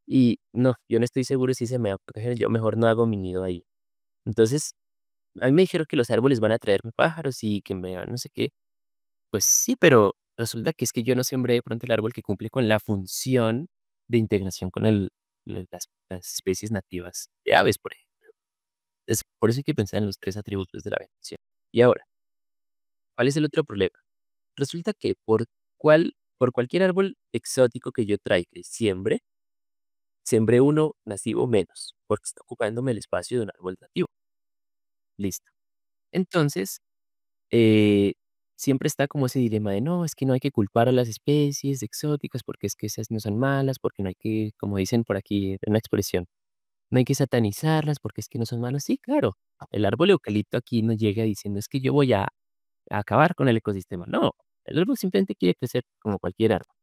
Y no, yo no estoy seguro si se me va a proteger, yo mejor no hago mi nido ahí. Entonces, a mí me dijeron que los árboles van a traerme pájaros y que me van no sé qué. Pues sí, pero resulta que es que yo no sembré de pronto el árbol que cumple con la función de integración con las especies nativas de aves, por ejemplo. Es por eso hay que pensar en los tres atributos de la vegetación. Y ahora, ¿cuál es el otro problema? Resulta que por cualquier árbol exótico que yo traiga y siembre, sembré uno nativo menos, porque está ocupándome el espacio de un árbol nativo. Listo. Entonces, eh, siempre está como ese dilema de no, es que no hay que culpar a las especies exóticas porque es que esas no son malas, porque no hay que, como dicen por aquí, una expresión, no hay que satanizarlas porque es que no son malas. Sí, claro, el árbol eucalipto aquí no llega diciendo es que yo voy a acabar con el ecosistema. No, el árbol simplemente quiere crecer como cualquier árbol.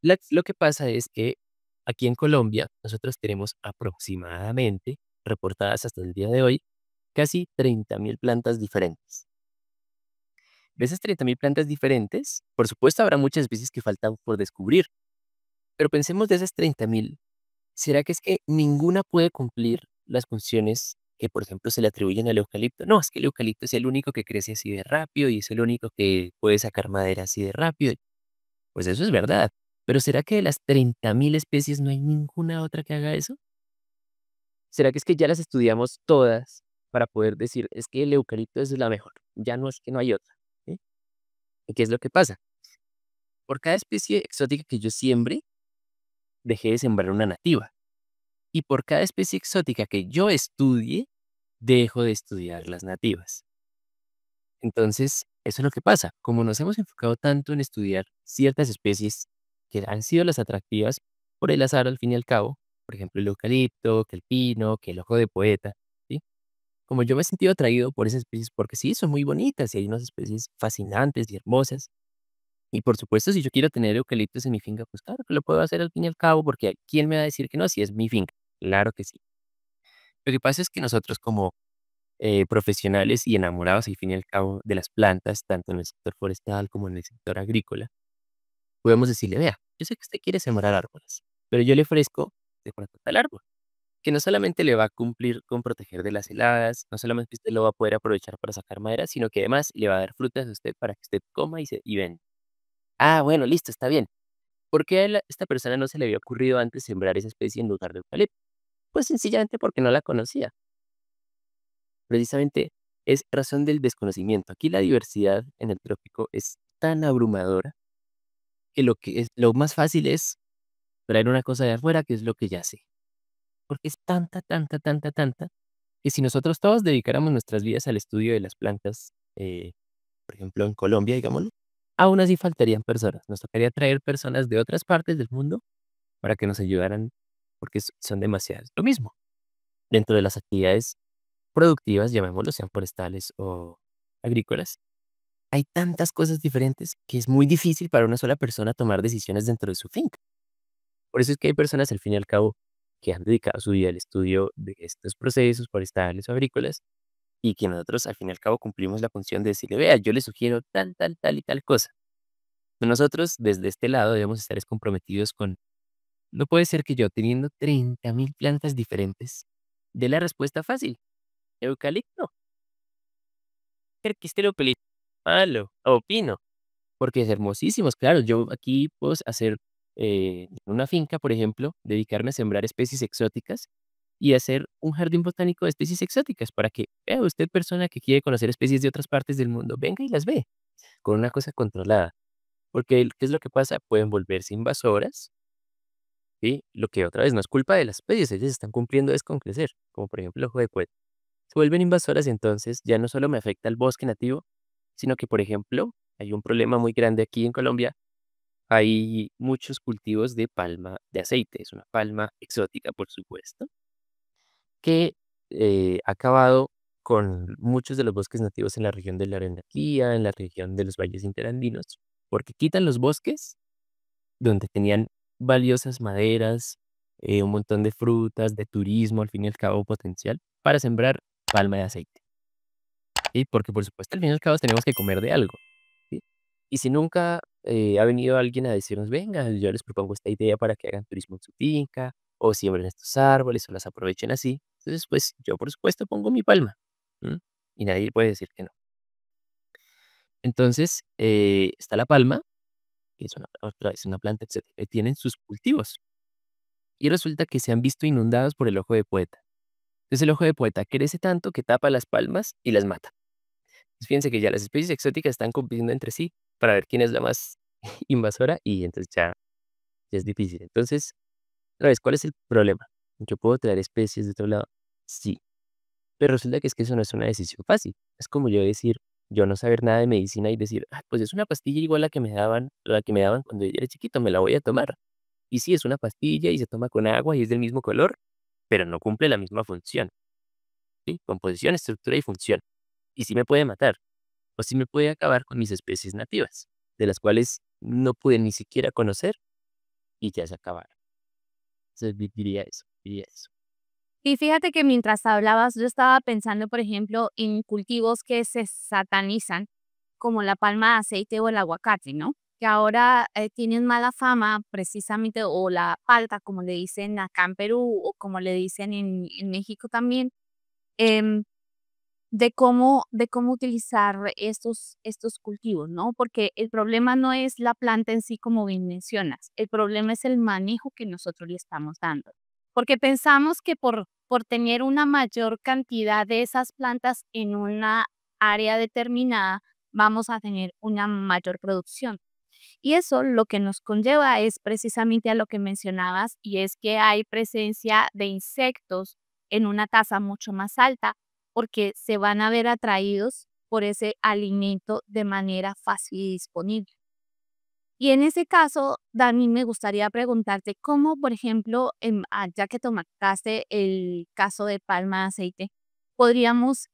Lo que pasa es que aquí en Colombia nosotros tenemos aproximadamente, reportadas hasta el día de hoy, casi 30.000 plantas diferentes. De esas 30.000 plantas diferentes, por supuesto, habrá muchas especies que faltan por descubrir, pero pensemos de esas 30.000, ¿será que es que ninguna puede cumplir las funciones que, por ejemplo, se le atribuyen al eucalipto? No, es que el eucalipto es el único que crece así de rápido y es el único que puede sacar madera así de rápido. Pues eso es verdad, pero ¿será que de las 30.000 especies no hay ninguna otra que haga eso? ¿Será que es que ya las estudiamos todas para poder decir, es que el eucalipto es la mejor, ya no es que no hay otra? ¿Sí? ¿Y qué es lo que pasa? Por cada especie exótica que yo siembre, dejé de sembrar una nativa. Y por cada especie exótica que yo estudie, dejo de estudiar las nativas. Entonces, eso es lo que pasa. Como nos hemos enfocado tanto en estudiar ciertas especies que han sido las atractivas por el azar al fin y al cabo, por ejemplo, el eucalipto, que el pino, que el ojo de poeta, ¿sí? Como yo me he sentido atraído por esas especies porque sí, son muy bonitas y hay unas especies fascinantes y hermosas. Y por supuesto, si yo quiero tener eucaliptos en mi finca, pues claro que lo puedo hacer al fin y al cabo, porque ¿quién me va a decir que no? Si es mi finca. Claro que sí. Lo que pasa es que nosotros como profesionales y enamorados al fin y al cabo de las plantas, tanto en el sector forestal como en el sector agrícola, podemos decirle, vea, yo sé que usted quiere sembrar árboles, pero yo le ofrezco de pronto tal árbol, que no solamente le va a cumplir con proteger de las heladas, no solamente usted lo va a poder aprovechar para sacar madera, sino que además le va a dar frutas a usted para que usted coma y venda. Ah, bueno, listo, está bien. ¿Por qué a esta persona no se le había ocurrido antes sembrar esa especie en lugar de eucalipto? Pues sencillamente porque no la conocía. Precisamente es razón del desconocimiento. Aquí la diversidad en el trópico es tan abrumadora que lo más fácil es traer una cosa de afuera, que es lo que ya sé. Porque es tanta, tanta, tanta, tanta, que si nosotros todos dedicáramos nuestras vidas al estudio de las plantas, por ejemplo en Colombia, digámoslo, aún así faltarían personas. Nos tocaría traer personas de otras partes del mundo para que nos ayudaran, porque son demasiadas. Lo mismo, dentro de las actividades productivas, llamémoslo, sean forestales o agrícolas, hay tantas cosas diferentes que es muy difícil para una sola persona tomar decisiones dentro de su finca. Por eso es que hay personas, al fin y al cabo, que han dedicado su vida al estudio de estos procesos forestales o agrícolas y que nosotros, al fin y al cabo, cumplimos la función de decirle, vea, yo le sugiero tal, tal, tal y tal cosa. Nosotros, desde este lado, debemos estar es comprometidos con, no puede ser que yo, teniendo 30.000 plantas diferentes, dé la respuesta fácil. Eucalipto. Quiste el eucalipto. Malo. Opino. Porque es hermosísimos. Claro, yo aquí puedo hacer una finca, por ejemplo, dedicarme a sembrar especies exóticas y hacer un jardín botánico de especies exóticas para que vea usted, persona que quiere conocer especies de otras partes del mundo, venga y las ve con una cosa controlada. Porque, ¿qué es lo que pasa? Pueden volverse invasoras. ¿Sí? Lo que otra vez no es culpa de las especies, ellas están cumpliendo es con crecer, como por ejemplo el ojo de cuete. Se vuelven invasoras, entonces ya no solo me afecta el bosque nativo, sino que, por ejemplo, hay un problema muy grande aquí en Colombia. Hay muchos cultivos de palma de aceite, es una palma exótica, por supuesto, que ha acabado con muchos de los bosques nativos en la región de la Araucanía, en la región de los valles interandinos, porque quitan los bosques donde tenían valiosas maderas, un montón de frutas, de turismo, al fin y al cabo potencial, para sembrar palma de aceite. ¿Sí? Porque, por supuesto, al fin y al cabo tenemos que comer de algo, ¿sí? Y si nunca, ha venido alguien a decirnos: "Venga, yo les propongo esta idea para que hagan turismo en su finca, o siembren estos árboles, o las aprovechen así". Entonces, pues, yo, por supuesto, pongo mi palma, ¿m? Y nadie puede decir que no. Entonces, está la palma, que es una otra vez una planta, etcétera, que tienen sus cultivos, y resulta que se han visto inundados por el ojo de poeta. Entonces, el ojo de poeta crece tanto que tapa las palmas y las mata. Pues fíjense que ya las especies exóticas están compitiendo entre sí para ver quién es la más invasora y entonces ya es difícil. Entonces, otra vez, ¿cuál es el problema? ¿Yo puedo traer especies de otro lado? Sí, pero resulta que es que eso no es una decisión fácil. Es como yo decir, yo no saber nada de medicina y decir: "Ah, pues es una pastilla igual a la que me daban cuando yo era chiquito, me la voy a tomar". Y sí, es una pastilla y se toma con agua y es del mismo color, pero no cumple la misma función, ¿sí? Composición, estructura y función. Y sí me puede matar. O si me puede acabar con mis especies nativas, de las cuales no pude ni siquiera conocer y ya se acabaron. Entonces, diría eso, diría eso. Y fíjate que mientras hablabas, yo estaba pensando, por ejemplo, en cultivos que se satanizan, como la palma de aceite o el aguacate, ¿no? Que ahora tienen mala fama precisamente, o la palta, como le dicen acá en Perú, o como le dicen en México también, em, de cómo utilizar estos cultivos, ¿no? Porque el problema no es la planta en sí, como bien mencionas, el problema es el manejo que nosotros le estamos dando. Porque pensamos que por tener una mayor cantidad de esas plantas en una área determinada, vamos a tener una mayor producción. Y eso lo que nos conlleva es precisamente a lo que mencionabas, y es que hay presencia de insectos en una tasa mucho más alta, porque se van a ver atraídos por ese alimento de manera fácil y disponible. Y en ese caso, Dani, me gustaría preguntarte cómo, por ejemplo, ya que tomaste el caso de palma de aceite, podríamos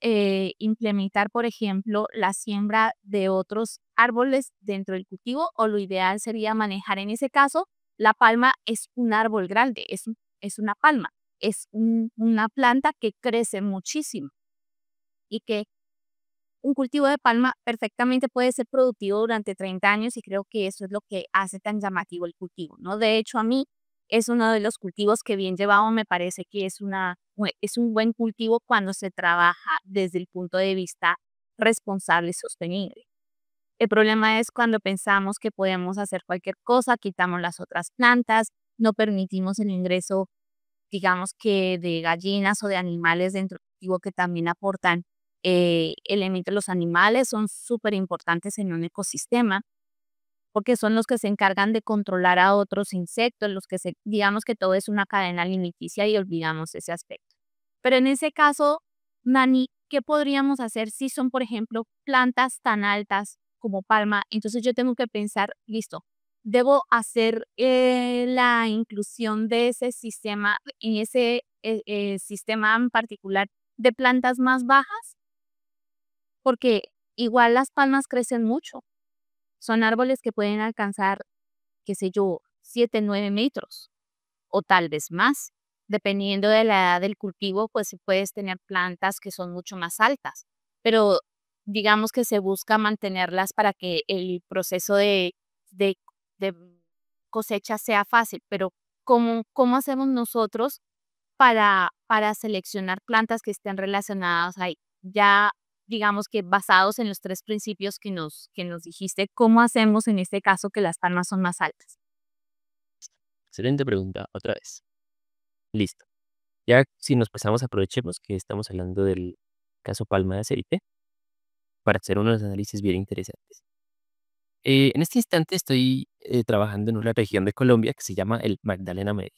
implementar, por ejemplo, la siembra de otros árboles dentro del cultivo, o lo ideal sería manejar en ese caso, la palma es un árbol grande, es una palma, es una planta que crece muchísimo y que un cultivo de palma perfectamente puede ser productivo durante 30 años, y creo que eso es lo que hace tan llamativo el cultivo, ¿no? De hecho, a mí es uno de los cultivos que, bien llevado, me parece que es un buen cultivo cuando se trabaja desde el punto de vista responsable y sostenible. El problema es cuando pensamos que podemos hacer cualquier cosa, quitamos las otras plantas, no permitimos el ingreso, digamos, que de gallinas o de animales dentro del cultivo, que también aportan elementos. Los animales son súper importantes en un ecosistema, porque son los que se encargan de controlar a otros insectos, digamos que todo es una cadena alimenticia y olvidamos ese aspecto. Pero en ese caso, Nani, ¿qué podríamos hacer si son, por ejemplo, plantas tan altas como palma? Entonces yo tengo que pensar, listo, debo hacer la inclusión de ese sistema, en ese sistema en particular, de plantas más bajas, porque igual las palmas crecen mucho. Son árboles que pueden alcanzar, qué sé yo, 7, 9 metros o tal vez más. Dependiendo de la edad del cultivo, pues sí puedes tener plantas que son mucho más altas, pero digamos que se busca mantenerlas para que el proceso de, de cosecha sea fácil. Pero ¿cómo hacemos nosotros para seleccionar plantas que estén relacionadas ahí? Ya, digamos que basados en los tres principios que nos dijiste, ¿cómo hacemos en este caso que las palmas son más altas? Excelente pregunta, otra vez. Listo. Ya si nos pasamos, aprovechemos que estamos hablando del caso palma de aceite para hacer unos análisis bien interesantes. En este instante estoy trabajando en una región de Colombia que se llama el Magdalena Medio,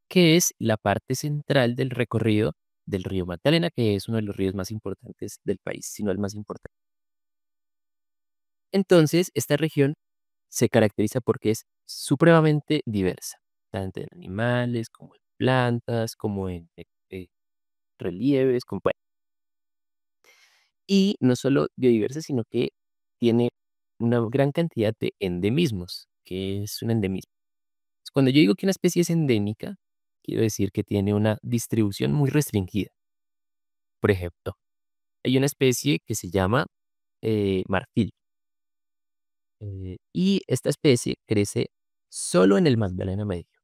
que es la parte central del recorrido del río Magdalena, que es uno de los ríos más importantes del país, si no el más importante. Entonces, esta región se caracteriza porque es supremamente diversa, tanto en animales como en plantas, como en relieves, bueno, y no solo biodiversa, sino que tiene una gran cantidad de endemismos. ¿Qué es un endemismo? Cuando yo digo que una especie es endémica, quiero decir que tiene una distribución muy restringida. Por ejemplo, hay una especie que se llama marfil, y esta especie crece solo en el Magdalena Medio.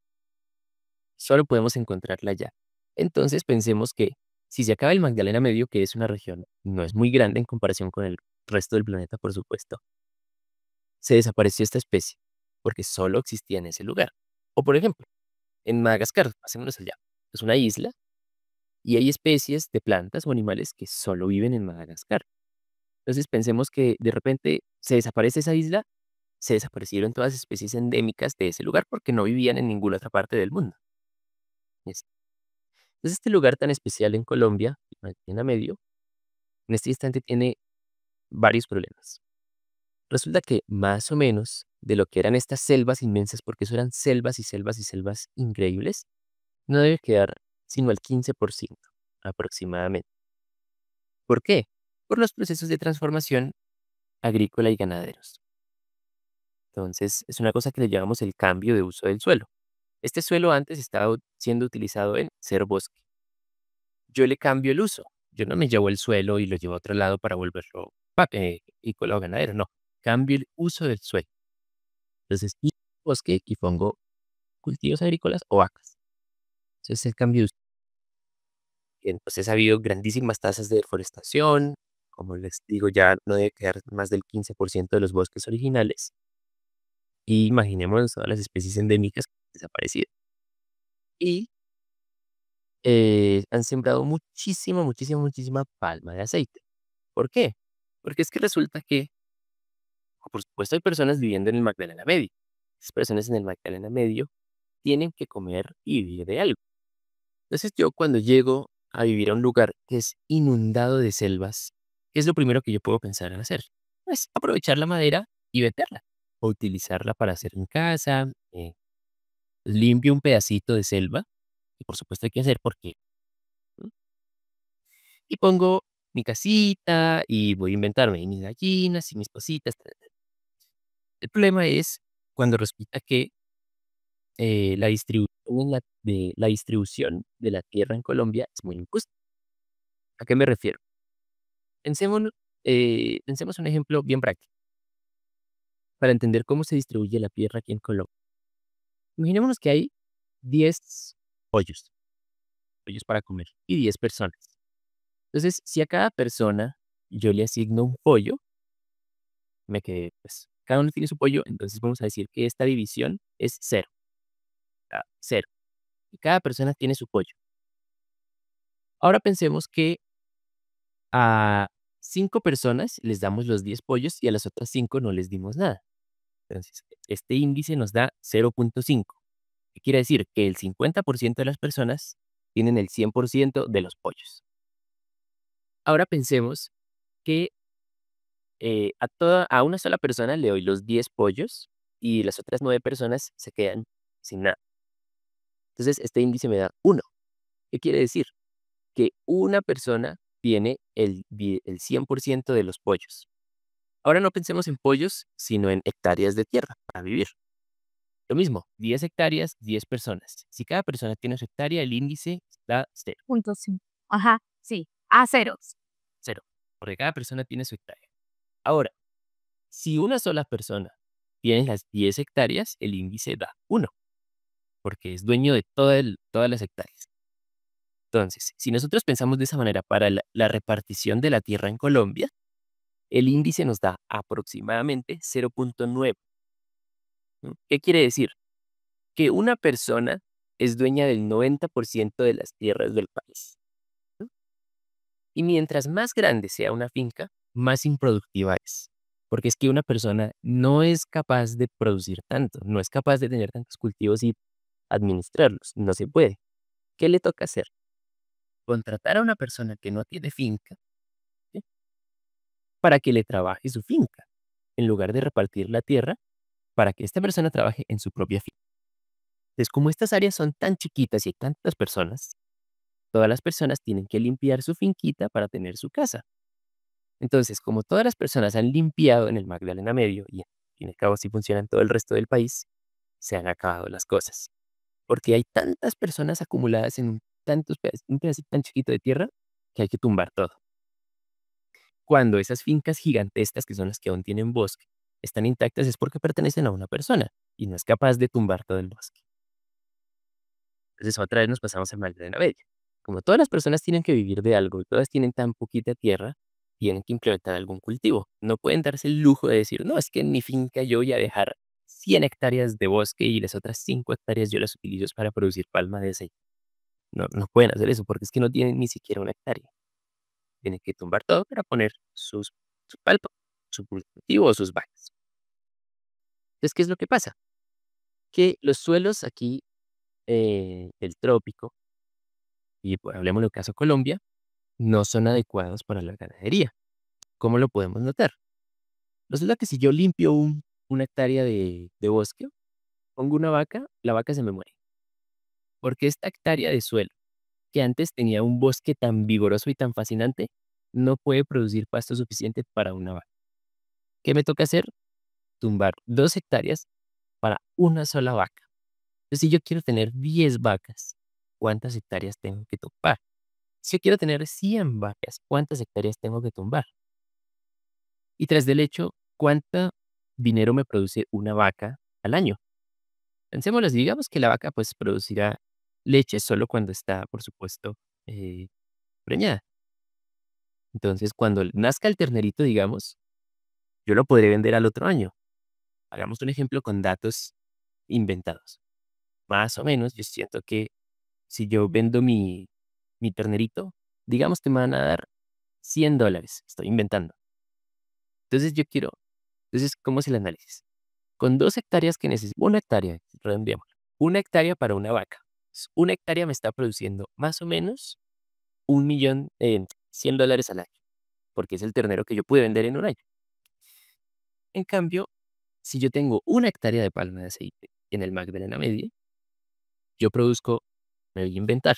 Solo podemos encontrarla allá. Entonces pensemos que si se acaba el Magdalena Medio, que es una región, no es muy grande en comparación con el resto del planeta, por supuesto, se desapareció esta especie porque solo existía en ese lugar. O por ejemplo, en Madagascar, pasémonos allá, es una isla y hay especies de plantas o animales que solo viven en Madagascar. Entonces pensemos que de repente se desaparece esa isla, se desaparecieron todas las especies endémicas de ese lugar porque no vivían en ninguna otra parte del mundo. Es- Entonces este lugar tan especial en Colombia, en medio, en este instante tiene varios problemas. Resulta que más o menos de lo que eran estas selvas inmensas, porque eso eran selvas y selvas y selvas increíbles, no debe quedar sino el 15% aproximadamente. ¿Por qué? Por los procesos de transformación agrícola y ganaderos. Entonces, es una cosa que le llamamos el cambio de uso del suelo. Este suelo antes estaba siendo utilizado en ser bosque. Yo le cambio el uso. Yo no me llevo el suelo y lo llevo a otro lado para volverlo agrícola o ganadero, no. Cambio el uso del suelo. Entonces, y bosque y pongo cultivos agrícolas o vacas. Ese es el cambio de uso. Entonces, ha habido grandísimas tasas de deforestación. Como les digo, ya no debe quedar más del 15% de los bosques originales. Y imaginemos todas las especies endémicas que han desaparecido. Y han sembrado muchísima palma de aceite. ¿Por qué? Porque es que resulta que, por supuesto, hay personas viviendo en el Magdalena Medio. Esas personas en el Magdalena Medio tienen que comer y vivir de algo. Entonces yo cuando llego a vivir a un lugar que es inundado de selvas, ¿qué es lo primero que yo puedo pensar en hacer? Pues aprovechar la madera y venderla o utilizarla para hacer en casa. Limpio un pedacito de selva, y por supuesto hay que hacer porque, ¿no? Y pongo mi casita y voy a inventarme ahí mis gallinas y mis cositas. El problema es cuando resulta que la distribución de la tierra en Colombia es muy injusta. ¿A qué me refiero? Pensemos, pensemos un ejemplo bien práctico para entender cómo se distribuye la tierra aquí en Colombia. Imaginémonos que hay 10 pollos, pollos para comer, y 10 personas. Entonces, si a cada persona yo le asigno un pollo, me quedé, pues, cada uno tiene su pollo, entonces vamos a decir que esta división es cero, cero. Y cada persona tiene su pollo. Ahora pensemos que a 5 personas les damos los 10 pollos y a las otras 5 no les dimos nada. Entonces, este índice nos da 0,5. ¿Qué quiere decir? Que el 50% de las personas tienen el 100% de los pollos. Ahora pensemos que a una sola persona le doy los 10 pollos y las otras 9 personas se quedan sin nada. Entonces, este índice me da 1. ¿Qué quiere decir? Que una persona tiene el 100% de los pollos. Ahora no pensemos en pollos, sino en hectáreas de tierra para vivir. Lo mismo, 10 hectáreas, 10 personas. Si cada persona tiene su hectárea, el índice da cero, Punto sí. Ajá, sí. A ceros. cero, porque cada persona tiene su hectárea. Ahora, si una sola persona tiene las 10 hectáreas, el índice da 1, porque es dueño de todas las hectáreas. Entonces, si nosotros pensamos de esa manera para la repartición de la tierra en Colombia, el índice nos da aproximadamente 0,9. ¿No? ¿Qué quiere decir? Que una persona es dueña del 90% de las tierras del país. ¿No? Y mientras más grande sea una finca, más improductiva es. Porque es que una persona no es capaz de producir tanto, no es capaz de tener tantos cultivos y administrarlos, no se puede. ¿Qué le toca hacer? Contratar a una persona que no tiene finca, ¿sí? Para que le trabaje su finca, en lugar de repartir la tierra para que esta persona trabaje en su propia finca. Entonces, como estas áreas son tan chiquitas y hay tantas personas, todas las personas tienen que limpiar su finquita para tener su casa. Entonces, como todas las personas han limpiado en el Magdalena Medio y en fin y al cabo sí funciona en todo el resto del país, se han acabado las cosas. Porque hay tantas personas acumuladas en un pedacito tan chiquito de tierra que hay que tumbar todo. Cuando esas fincas gigantescas, que son las que aún tienen bosque, están intactas es porque pertenecen a una persona y no es capaz de tumbar todo el bosque. Entonces otra vez nos pasamos al mal de la bella. Como todas las personas tienen que vivir de algo y todas tienen tan poquita tierra, tienen que implementar algún cultivo. No pueden darse el lujo de decir, no, es que en mi finca yo voy a dejar 100 hectáreas de bosque y las otras 5 hectáreas yo las utilizo para producir palma de aceite. No, no pueden hacer eso porque es que no tienen ni siquiera una hectárea. Tienen que tumbar todo para poner su palpa, su cultivo o sus vacas. Entonces, ¿qué es lo que pasa? Que los suelos aquí del trópico, y pues, hablemos del caso Colombia, no son adecuados para la ganadería. ¿Cómo lo podemos notar? Resulta que si yo limpio una hectárea de bosque, pongo una vaca, la vaca se me muere. Porque esta hectárea de suelo, que antes tenía un bosque tan vigoroso y tan fascinante, no puede producir pasto suficiente para una vaca. ¿Qué me toca hacer? Tumbar 2 hectáreas para una sola vaca. Entonces, si yo quiero tener 10 vacas, ¿cuántas hectáreas tengo que tumbar? Si yo quiero tener 100 vacas, ¿cuántas hectáreas tengo que tumbar? Y tras del hecho, ¿cuánto dinero me produce una vaca al año? Pensémoslo así, digamos que la vaca pues producirá leche solo cuando está, por supuesto, eh, preñada. Entonces, cuando nazca el ternerito, digamos, yo lo podré vender al otro año. Hagamos un ejemplo con datos inventados. Más o menos, yo siento que si yo vendo mi ternerito, digamos que me van a dar $100, estoy inventando. Entonces yo quiero, entonces, ¿cómo es el análisis? Con 2 hectáreas que necesito, una hectárea, redondeémoslo, una hectárea para una vaca. Una hectárea me está produciendo más o menos 1.000.000, $100 al año, porque es el ternero que yo pude vender en un año. En cambio, si yo tengo una hectárea de palma de aceite en el Magdalena Medio, yo produzco, me voy a inventar,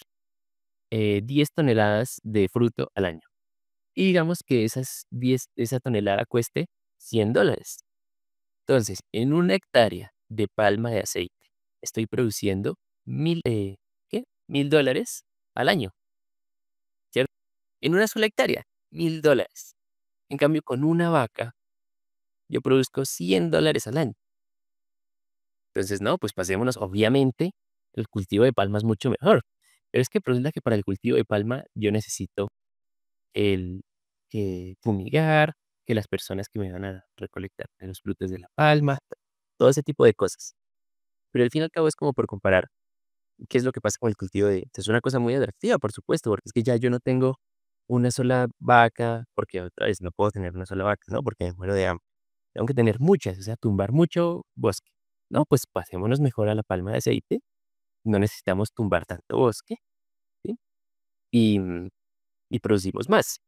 10 toneladas de fruto al año. Y digamos que esa tonelada cueste $100. Entonces, en una hectárea de palma de aceite, estoy produciendo ¿qué? $1.000 al año, ¿cierto? En una sola hectárea, $1.000. En cambio, con una vaca, yo produzco $100 al año. Entonces, no, pues pasémonos, obviamente, el cultivo de palma es mucho mejor. Pero es que resulta que para el cultivo de palma yo necesito el fumigar, que las personas que me van a recolectar los frutos de la palma, todo ese tipo de cosas. Pero al fin y al cabo es como por comparar qué es lo que pasa con el cultivo de es una cosa muy atractiva, por supuesto, porque es que ya yo no tengo una sola vaca, porque otra vez no puedo tener una sola vaca, ¿no? Porque me muero de hambre. Tengo que tener muchas, o sea, tumbar mucho bosque. No, pues pasémonos mejor a la palma de aceite, no necesitamos tumbar tanto bosque, ¿sí? Y, y producimos más.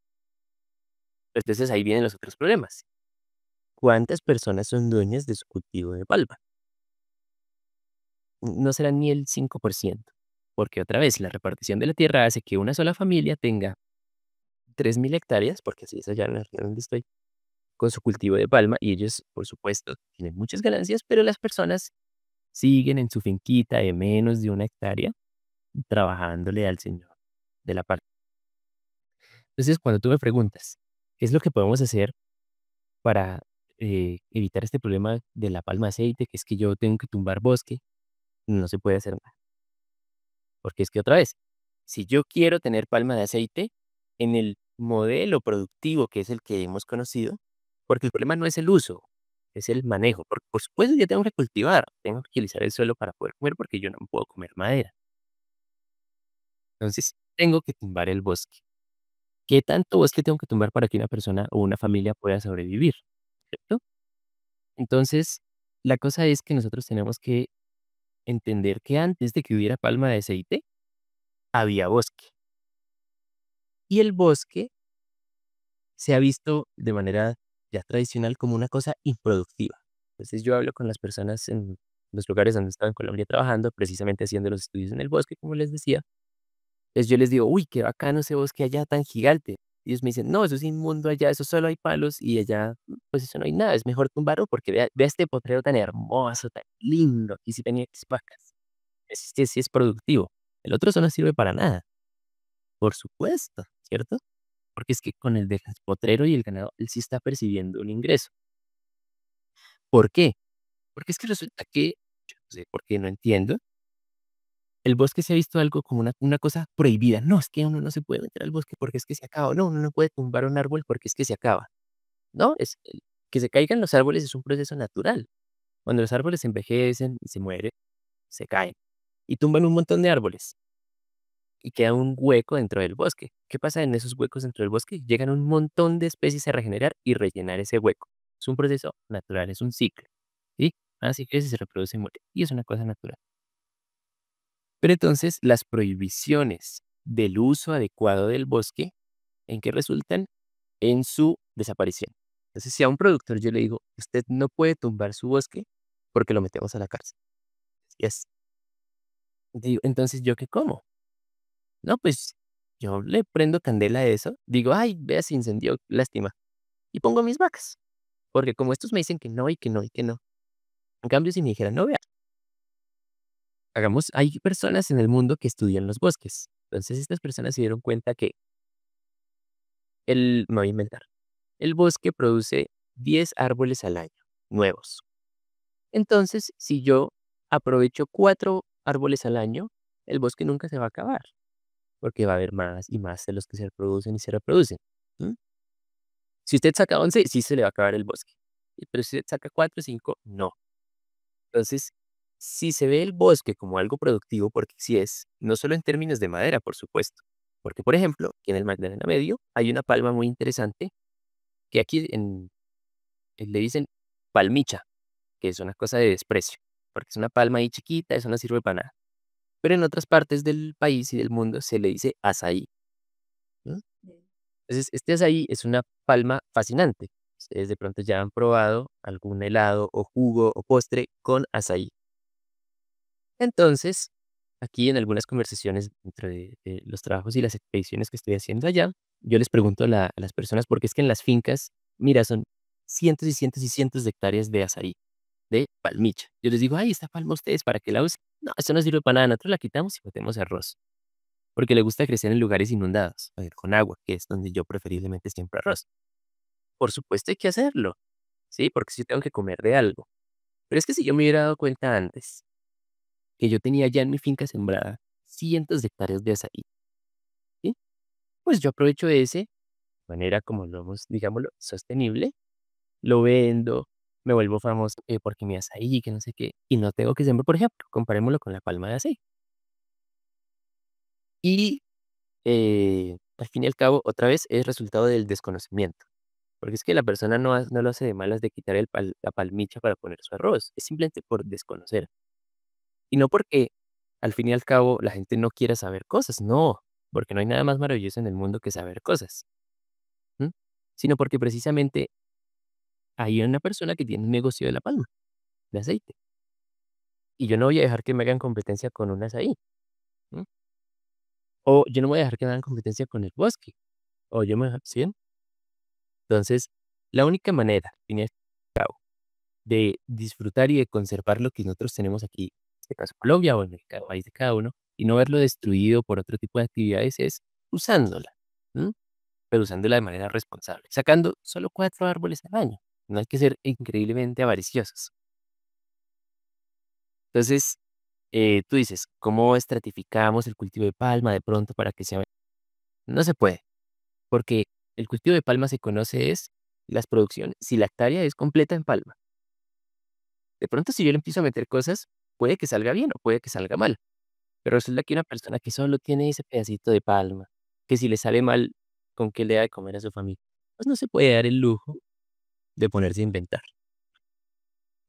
Entonces ahí vienen los otros problemas. ¿Cuántas personas son dueñas de su cultivo de palma? No serán ni el 5%, porque otra vez la repartición de la tierra hace que una sola familia tenga 3.000 hectáreas, porque así es allá en la región donde estoy, con su cultivo de palma y ellos, por supuesto, tienen muchas ganancias, pero las personas siguen en su finquita de menos de una hectárea trabajándole al señor de la palma. Entonces, cuando tú me preguntas, ¿qué es lo que podemos hacer para evitar este problema de la palma de aceite, que es que yo tengo que tumbar bosque? No se puede hacer nada. Porque es que otra vez, si yo quiero tener palma de aceite en el modelo productivo que es el que hemos conocido, porque el problema no es el uso, es el manejo. Porque por supuesto yo tengo que cultivar, tengo que utilizar el suelo para poder comer porque yo no puedo comer madera. Entonces tengo que tumbar el bosque. ¿Qué tanto bosque tengo que tumbar para que una persona o una familia pueda sobrevivir? ¿Cierto? Entonces, la cosa es que nosotros tenemos que entender que antes de que hubiera palma de aceite, había bosque. Y el bosque se ha visto de manera ya tradicional como una cosa improductiva. Entonces yo hablo con las personas en los lugares donde estaba en Colombia trabajando, precisamente haciendo los estudios en el bosque, como les decía. Entonces yo les digo, uy, qué bacano ese bosque allá tan gigante. ellos me dicen, no, eso es inmundo allá, eso solo hay palos y allá, pues eso no hay nada, es mejor tumbarlo porque vea este potrero tan hermoso, tan lindo, aquí sí tenía X vacas, este sí es productivo, el otro eso no sirve para nada, por supuesto, ¿cierto? Porque es que con el del potrero y el ganado, él sí está percibiendo un ingreso. ¿Por qué? Porque es que resulta que, yo no sé por qué, no entiendo, el bosque se ha visto algo como una cosa prohibida. No, es que uno no se puede meter al bosque porque es que se acaba. No, uno no puede tumbar un árbol porque es que se acaba. No, que se caigan los árboles es un proceso natural. Cuando los árboles envejecen y se mueren, se caen y tumban un montón de árboles y queda un hueco dentro del bosque. ¿Qué pasa en esos huecos dentro del bosque? Llegan un montón de especies a regenerar y rellenar ese hueco. Es un proceso natural, es un ciclo. ¿Sí? Así que se reproduce y muere. Y es una cosa natural. Pero entonces las prohibiciones del uso adecuado del bosque, ¿en qué resultan? En su desaparición. Entonces, si a un productor yo le digo, usted no puede tumbar su bosque porque lo metemos a la cárcel. Y es, digo, entonces, ¿yo qué como? No, pues yo le prendo candela a eso, digo, ay, vea, se incendió, lástima, y pongo mis vacas. Porque como estos me dicen que no y que no y que no. En cambio, si me dijeran, no, vea, hay personas en el mundo que estudian los bosques. Entonces, estas personas se dieron cuenta que me voy a inventar. El bosque produce 10 árboles al año, nuevos. Entonces, si yo aprovecho 4 árboles al año, el bosque nunca se va a acabar, porque va a haber más y más de los que se reproducen y se reproducen. ¿Mm? Si usted saca 11, sí se le va a acabar el bosque. Pero si usted saca 4 o 5, no. Entonces, si se ve el bosque como algo productivo, porque sí es, no solo en términos de madera, por supuesto. Porque, por ejemplo, aquí en el Magdalena Medio hay una palma muy interesante que aquí le dicen palmicha, que es una cosa de desprecio, porque es una palma ahí chiquita, eso no sirve para nada. Pero en otras partes del país y del mundo se le dice azaí, ¿no? Entonces, este azaí es una palma fascinante. Ustedes de pronto ya han probado algún helado o jugo o postre con azaí. Entonces, aquí en algunas conversaciones dentro de los trabajos y las expediciones que estoy haciendo allá, yo les pregunto a las personas, porque es que en las fincas, mira, son cientos y cientos y cientos de hectáreas de azaí, de palmicha. Yo les digo, ay, esta palma ustedes, ¿para qué la usan? No, esto no sirve para nada, nosotros la quitamos y metemos arroz, porque le gusta crecer en lugares inundados, con agua, que es donde yo preferiblemente siempre arroz. Por supuesto hay que hacerlo, ¿sí? Porque si yo tengo que comer de algo. Pero es que si yo me hubiera dado cuenta antes que yo tenía ya en mi finca sembrada cientos de hectáreas de azaí, ¿sí? Pues yo aprovecho ese, de manera como lo hemos, digámoslo, sostenible, lo vendo, me vuelvo famoso porque mi azaí, que no sé qué, y no tengo que sembrar, por ejemplo, comparémoslo con la palma de azaí. Y al fin y al cabo, otra vez, es resultado del desconocimiento. Porque es que la persona no lo hace de malas de quitar la palmicha para poner su arroz, es simplemente por desconocer. Y no porque al fin y al cabo la gente no quiera saber cosas, no, porque no hay nada más maravilloso en el mundo que saber cosas, ¿m? Sino porque precisamente hay una persona que tiene un negocio de la palma, de aceite, y yo no voy a dejar que me hagan competencia con un azaí, ¿m? O yo no voy a dejar que me hagan competencia con el bosque, o yo me ¿sí? Entonces, la única manera, al fin y al cabo, de disfrutar y de conservar lo que nosotros tenemos aquí, en este caso Colombia o en el país de cada uno, y no verlo destruido por otro tipo de actividades, es usándola, ¿m? Pero usándola de manera responsable, sacando solo 4 árboles al año. No hay que ser increíblemente avariciosos. Entonces, tú dices, ¿cómo estratificamos el cultivo de palma de pronto para que sea? No se puede, porque el cultivo de palma se conoce es las producciones, si la hectárea es completa en palma. De pronto, si yo le empiezo a meter cosas, puede que salga bien o puede que salga mal. Pero resulta que una persona que solo tiene ese pedacito de palma, que si le sale mal, ¿con qué le da de comer a su familia? Pues no se puede dar el lujo de ponerse a inventar.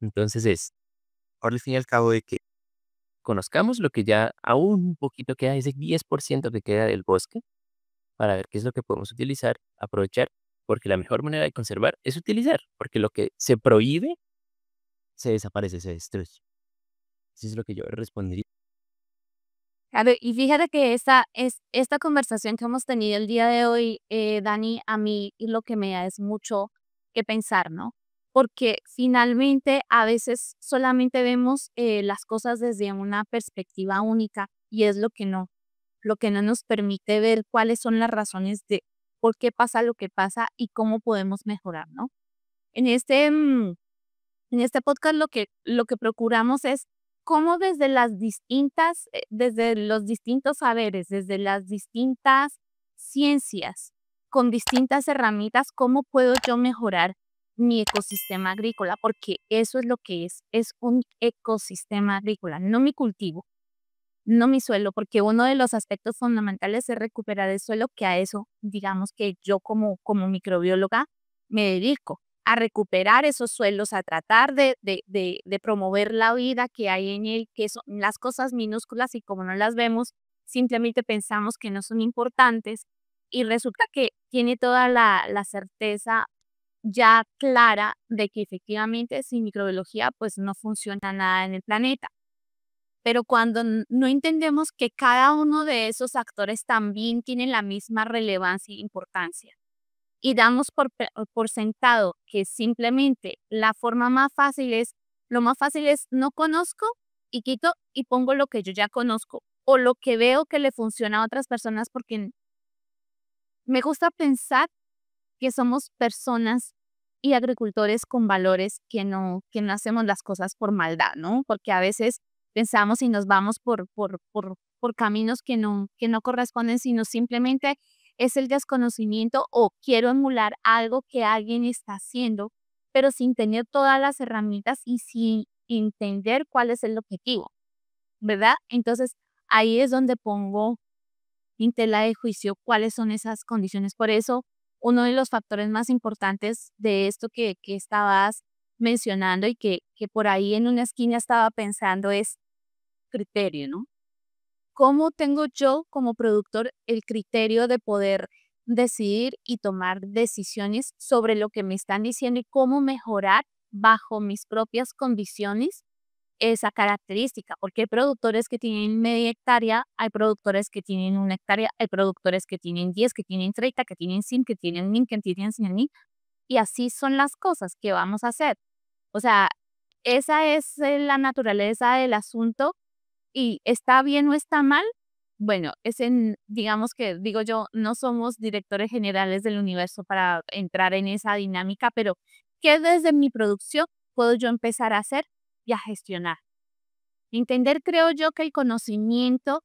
Entonces ahora al fin y al cabo de que conozcamos lo que ya aún un poquito queda, ese 10% que queda del bosque, para ver qué es lo que podemos utilizar, aprovechar, porque la mejor manera de conservar es utilizar, porque lo que se prohíbe se desaparece, se destruye. Eso es lo que yo respondería. Claro, y fíjate que esta conversación que hemos tenido el día de hoy, Dani, a mí lo que me da es mucho que pensar, ¿no? Porque finalmente a veces solamente vemos las cosas desde una perspectiva única y es lo que no nos permite ver cuáles son las razones de por qué pasa lo que pasa y cómo podemos mejorar, ¿no? En en este podcast lo que procuramos es cómo desde desde los distintos saberes, desde las distintas ciencias, con distintas herramientas, cómo puedo yo mejorar mi ecosistema agrícola, porque eso es lo que es un ecosistema agrícola, no mi cultivo, no mi suelo, porque uno de los aspectos fundamentales es recuperar el suelo, que a eso, digamos que yo como microbióloga me dedico, a recuperar esos suelos, a tratar de promover la vida que hay en él, que son las cosas minúsculas y como no las vemos, simplemente pensamos que no son importantes y resulta que tiene toda la certeza ya clara de que efectivamente sin microbiología pues no funciona nada en el planeta. Pero cuando no entendemos que cada uno de esos actores también tiene la misma relevancia e importancia y damos por sentado que simplemente la forma más fácil es, lo más fácil es no conozco y quito y pongo lo que yo ya conozco o lo que veo que le funciona a otras personas porque me gusta pensar que somos personas y agricultores con valores que no hacemos las cosas por maldad, ¿no? Porque a veces pensamos y nos vamos por caminos que no corresponden, sino simplemente es el desconocimiento o quiero emular algo que alguien está haciendo, pero sin tener todas las herramientas y sin entender cuál es el objetivo, ¿verdad? Entonces ahí es donde pongo en tela de juicio cuáles son esas condiciones. Por eso, uno de los factores más importantes de esto que estabas mencionando y que por ahí en una esquina estaba pensando es criterio, ¿no? ¿Cómo tengo yo como productor el criterio de poder decidir y tomar decisiones sobre lo que me están diciendo y cómo mejorar bajo mis propias condiciones esa característica? Porque hay productores que tienen media hectárea, hay productores que tienen una hectárea, hay productores que tienen 10, que tienen 30, que tienen 100, que tienen 1000, que tienen 100,000, y así son las cosas que vamos a hacer. O sea, esa es la naturaleza del asunto y está bien o está mal. Bueno, digamos que digo yo, no somos directores generales del universo para entrar en esa dinámica, pero ¿qué desde mi producción puedo yo empezar a hacer y a gestionar? Entender, creo yo, que el conocimiento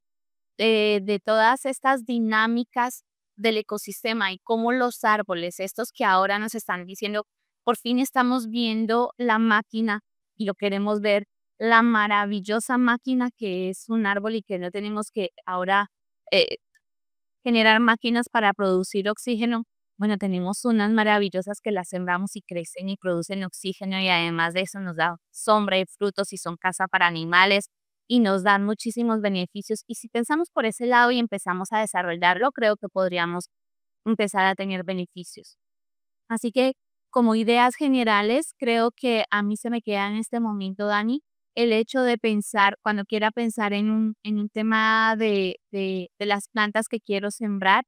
de todas estas dinámicas del ecosistema y cómo los árboles, estos que ahora nos están diciendo, por fin estamos viendo la máquina y lo queremos ver, la maravillosa máquina que es un árbol y que no tenemos que ahora eh, generar máquinas para producir oxígeno. Bueno, tenemos unas maravillosas que las sembramos y crecen y producen oxígeno y además de eso nos da sombra y frutos y son casa para animales y nos dan muchísimos beneficios. Y si pensamos por ese lado y empezamos a desarrollarlo, creo que podríamos empezar a tener beneficios. Así que, como ideas generales, creo que a mí se me queda en este momento, Dani, el hecho de pensar, cuando quiera pensar en un tema de las plantas que quiero sembrar,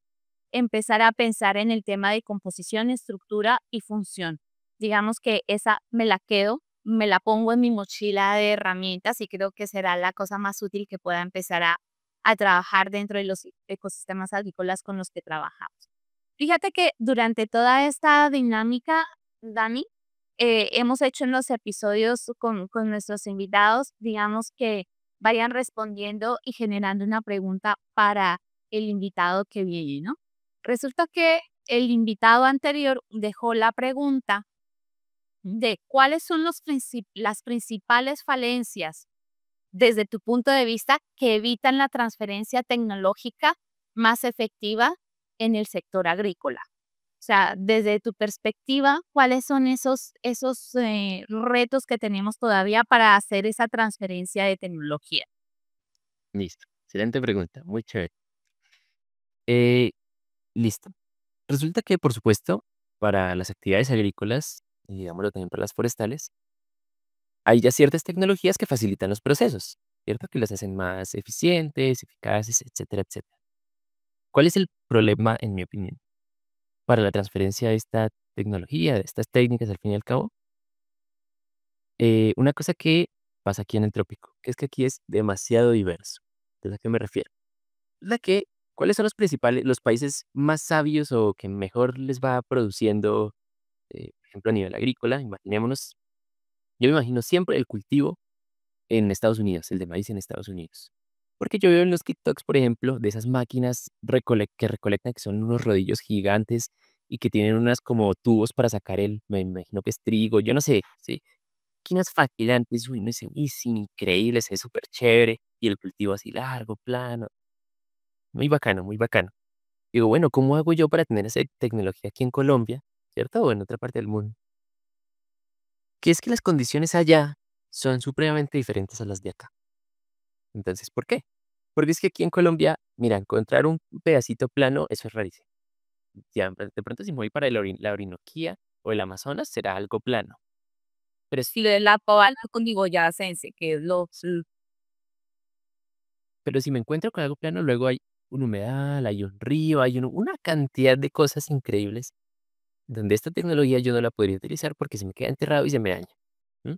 empezar a pensar en el tema de composición, estructura y función. Digamos que esa me la quedo, me la pongo en mi mochila de herramientas y creo que será la cosa más útil que pueda empezar a trabajar dentro de los ecosistemas agrícolas con los que trabajamos. Fíjate que durante toda esta dinámica, Dani, hemos hecho en los episodios con nuestros invitados, digamos que vayan respondiendo y generando una pregunta para el invitado que viene, ¿no? Resulta que el invitado anterior dejó la pregunta de cuáles son las principales falencias desde tu punto de vista que evitan la transferencia tecnológica más efectiva en el sector agrícola. O sea, desde tu perspectiva, ¿cuáles son esos retos que tenemos todavía para hacer esa transferencia de tecnología? Listo. Excelente pregunta, muy chévere. Eh, listo. Resulta que, por supuesto, para las actividades agrícolas, y digámoslo también para las forestales, hay ya ciertas tecnologías que facilitan los procesos. ¿cierto? Que las hacen más eficientes, eficaces, etcétera, etcétera. ¿Cuál es el problema, en mi opinión, para la transferencia de esta tecnología, de estas técnicas, al fin y al cabo? Una cosa que pasa aquí en el trópico, que es que aquí es demasiado diverso. ¿Entonces a qué me refiero? La que, ¿cuáles son los países más sabios o que mejor les va produciendo, por ejemplo, a nivel agrícola? Imaginémonos, yo me imagino siempre el cultivo en Estados Unidos, el de maíz en Estados Unidos. Porque yo veo en los TikToks, por ejemplo, de esas máquinas que recolectan, que son unos rodillos gigantes y que tienen unas como tubos para sacar me imagino que es trigo, yo no sé, ¿sí? Máquinas fascinantes, uy, no sé, es increíble, es súper chévere y el cultivo así largo, plano, muy bacano, muy bacano. Digo, bueno, ¿cómo hago yo para tener esa tecnología aquí en Colombia, cierto? O en otra parte del mundo. Que es que las condiciones allá son supremamente diferentes a las de acá. Entonces, ¿por qué? Porque es que aquí en Colombia, mira, encontrar un pedacito plano, eso es rarísimo. Ya, de pronto si me voy para la Orinoquía o el Amazonas, será algo plano. Pero, Y lo de la pavana cundiboyacense, que es pero si me encuentro con algo plano, luego hay un humedal, hay un río, hay una cantidad de cosas increíbles donde esta tecnología yo no la podría utilizar porque se me queda enterrado y se me daña. ¿M?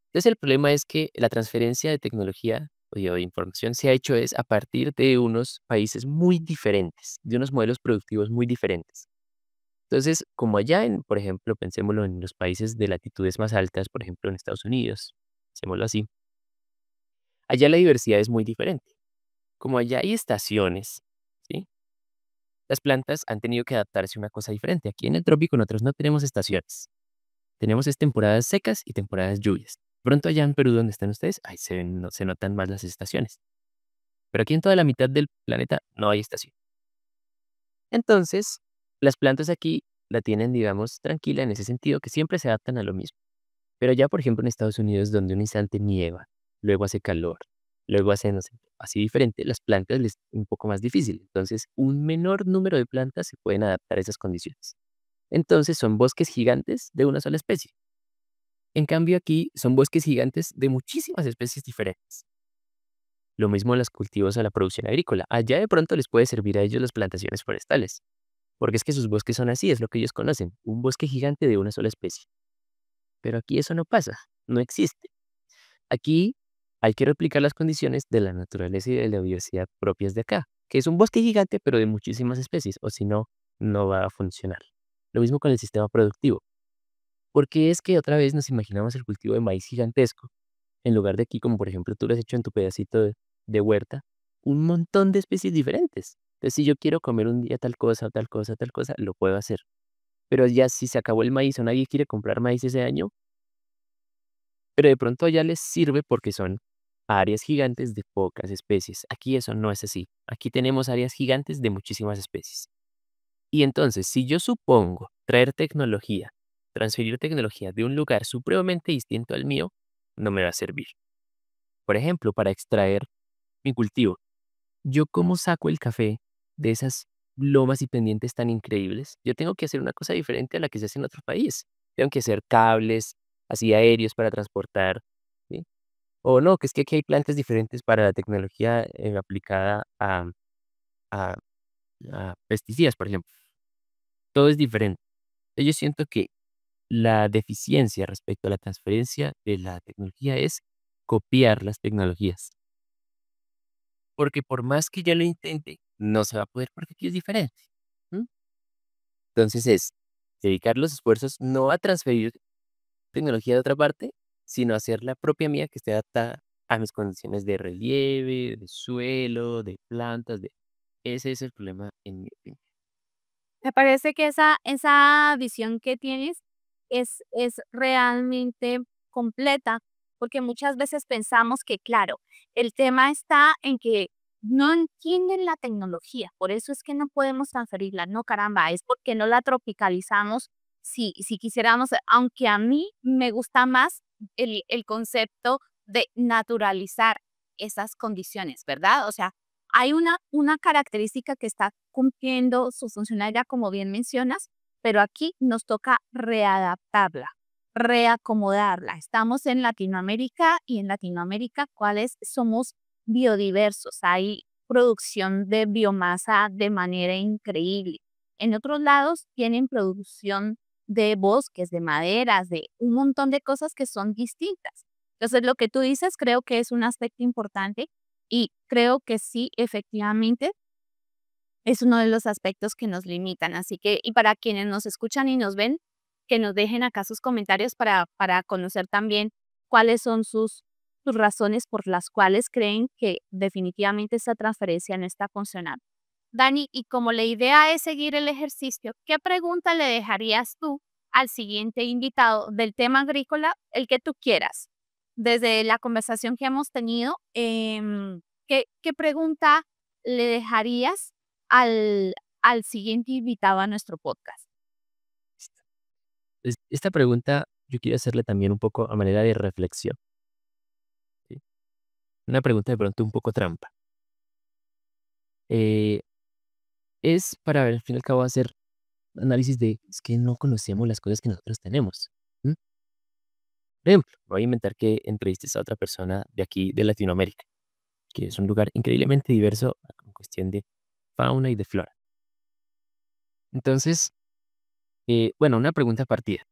Entonces el problema es que la transferencia de tecnología o de información se ha hecho es a partir de unos países muy diferentes, de unos modelos productivos muy diferentes. Entonces, como allá por ejemplo, pensémoslo en los países de latitudes más altas, por ejemplo en Estados Unidos, pensémoslo así, allá la diversidad es muy diferente. Como allá hay estaciones, ¿sí? Las plantas han tenido que adaptarse a una cosa diferente. Aquí en el trópico nosotros no tenemos estaciones. Tenemos temporadas secas y temporadas lluvias. Pronto allá en Perú, donde están ustedes, ahí no, se notan más las estaciones. Pero aquí en toda la mitad del planeta no hay estación. Entonces, las plantas aquí la tienen, digamos, tranquila en ese sentido, que siempre se adaptan a lo mismo. Pero ya, por ejemplo, en Estados Unidos, donde un instante nieva, luego hace calor, luego hace, no sé, así diferente, las plantas les es un poco más difícil. Entonces, un menor número de plantas se pueden adaptar a esas condiciones. Entonces, son bosques gigantes de una sola especie. En cambio, aquí son bosques gigantes de muchísimas especies diferentes. Lo mismo en los cultivos a la producción agrícola. Allá de pronto les puede servir a ellos las plantaciones forestales, porque es que sus bosques son así, es lo que ellos conocen, un bosque gigante de una sola especie. Pero aquí eso no pasa, no existe. Aquí hay que replicar las condiciones de la naturaleza y de la biodiversidad propias de acá, que es un bosque gigante pero de muchísimas especies, o si no, no va a funcionar. Lo mismo con el sistema productivo. Porque es que otra vez nos imaginamos el cultivo de maíz gigantesco, en lugar de aquí, como por ejemplo tú lo has hecho en tu pedacito de huerta, un montón de especies diferentes. Entonces, si yo quiero comer un día tal cosa, tal cosa, tal cosa, lo puedo hacer. Pero ya si se acabó el maíz o nadie quiere comprar maíz ese año, pero de pronto allá les sirve porque son áreas gigantes de pocas especies. Aquí eso no es así. Aquí tenemos áreas gigantes de muchísimas especies. Y entonces, si yo supongo traer tecnología, transferir tecnología de un lugar supremamente distinto al mío, no me va a servir. Por ejemplo, para extraer mi cultivo, ¿yo cómo saco el café de esas lomas y pendientes tan increíbles? Yo tengo que hacer una cosa diferente a la que se hace en otro país. Tengo que hacer cables así aéreos para transportar, ¿sí? O no, que es que aquí hay plantas diferentes para la tecnología aplicada a, a pesticidas, por ejemplo. Todo es diferente. Yo siento que la deficiencia respecto a la transferencia de la tecnología es copiar las tecnologías. Porque por más que yo lo intente, no se va a poder porque aquí es diferente. ¿M? Entonces es dedicar los esfuerzos no a transferir tecnología de otra parte, sino a hacer la propia mía que esté adaptada a mis condiciones de relieve, de suelo, de plantas. Ese es el problema en mi opinión. Me parece que esa visión que tienes es realmente completa, porque muchas veces pensamos que, claro, el tema está en que no entienden la tecnología, por eso es que no podemos transferirla. No, caramba, es porque no la tropicalizamos. Si quisiéramos, aunque a mí me gusta más el concepto de naturalizar esas condiciones, ¿verdad? O sea, hay una característica que está cumpliendo su funcionalidad, como bien mencionas, pero aquí nos toca readaptarla, reacomodarla. Estamos en Latinoamérica y en Latinoamérica, ¿cuáles somos biodiversos? Hay producción de biomasa de manera increíble. En otros lados tienen producción de bosques, de maderas, de un montón de cosas que son distintas. Entonces, lo que tú dices creo que es un aspecto importante y creo que sí, efectivamente, es uno de los aspectos que nos limitan. Así que, y para quienes nos escuchan y nos ven, que nos dejen acá sus comentarios para conocer también cuáles son sus razones por las cuales creen que definitivamente esta transferencia no está funcionando. Dani, y como la idea es seguir el ejercicio, ¿qué pregunta le dejarías tú al siguiente invitado del tema agrícola, el que tú quieras? Desde la conversación que hemos tenido, ¿qué pregunta le dejarías al siguiente invitado a nuestro podcast? Esta pregunta yo quiero hacerle también un poco a manera de reflexión, ¿sí? Una pregunta de pronto un poco trampa. Eh, es para, al fin y al cabo, hacer análisis de, es que no conocemos las cosas que nosotros tenemos. ¿M? Por ejemplo, voy a inventar que entrevistes a otra persona de aquí, de Latinoamérica, que es un lugar increíblemente diverso en cuestión de fauna y de flora. Entonces, bueno, una pregunta partida,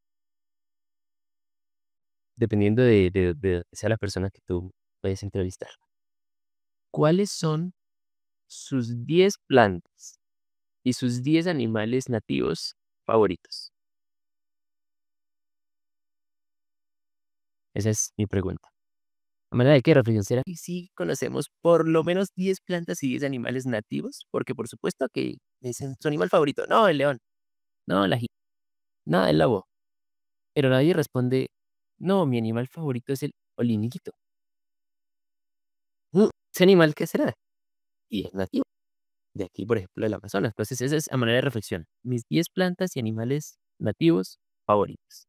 dependiendo de sea la persona que tú vayas a entrevistar. ¿Cuáles son sus 10 plantas y sus 10 animales nativos favoritos? Esa es mi pregunta. A manera de que reflexión será que sí conocemos por lo menos 10 plantas y 10 animales nativos, porque por supuesto que dicen su animal favorito, no, el león, no, la jirafa, no, el lobo, pero nadie responde, no, mi animal favorito es el oliniguito. ¿Ese animal qué será? Y es nativo de aquí, por ejemplo, del Amazonas. Entonces, esa es a manera de reflexión. Mis 10 plantas y animales nativos favoritos.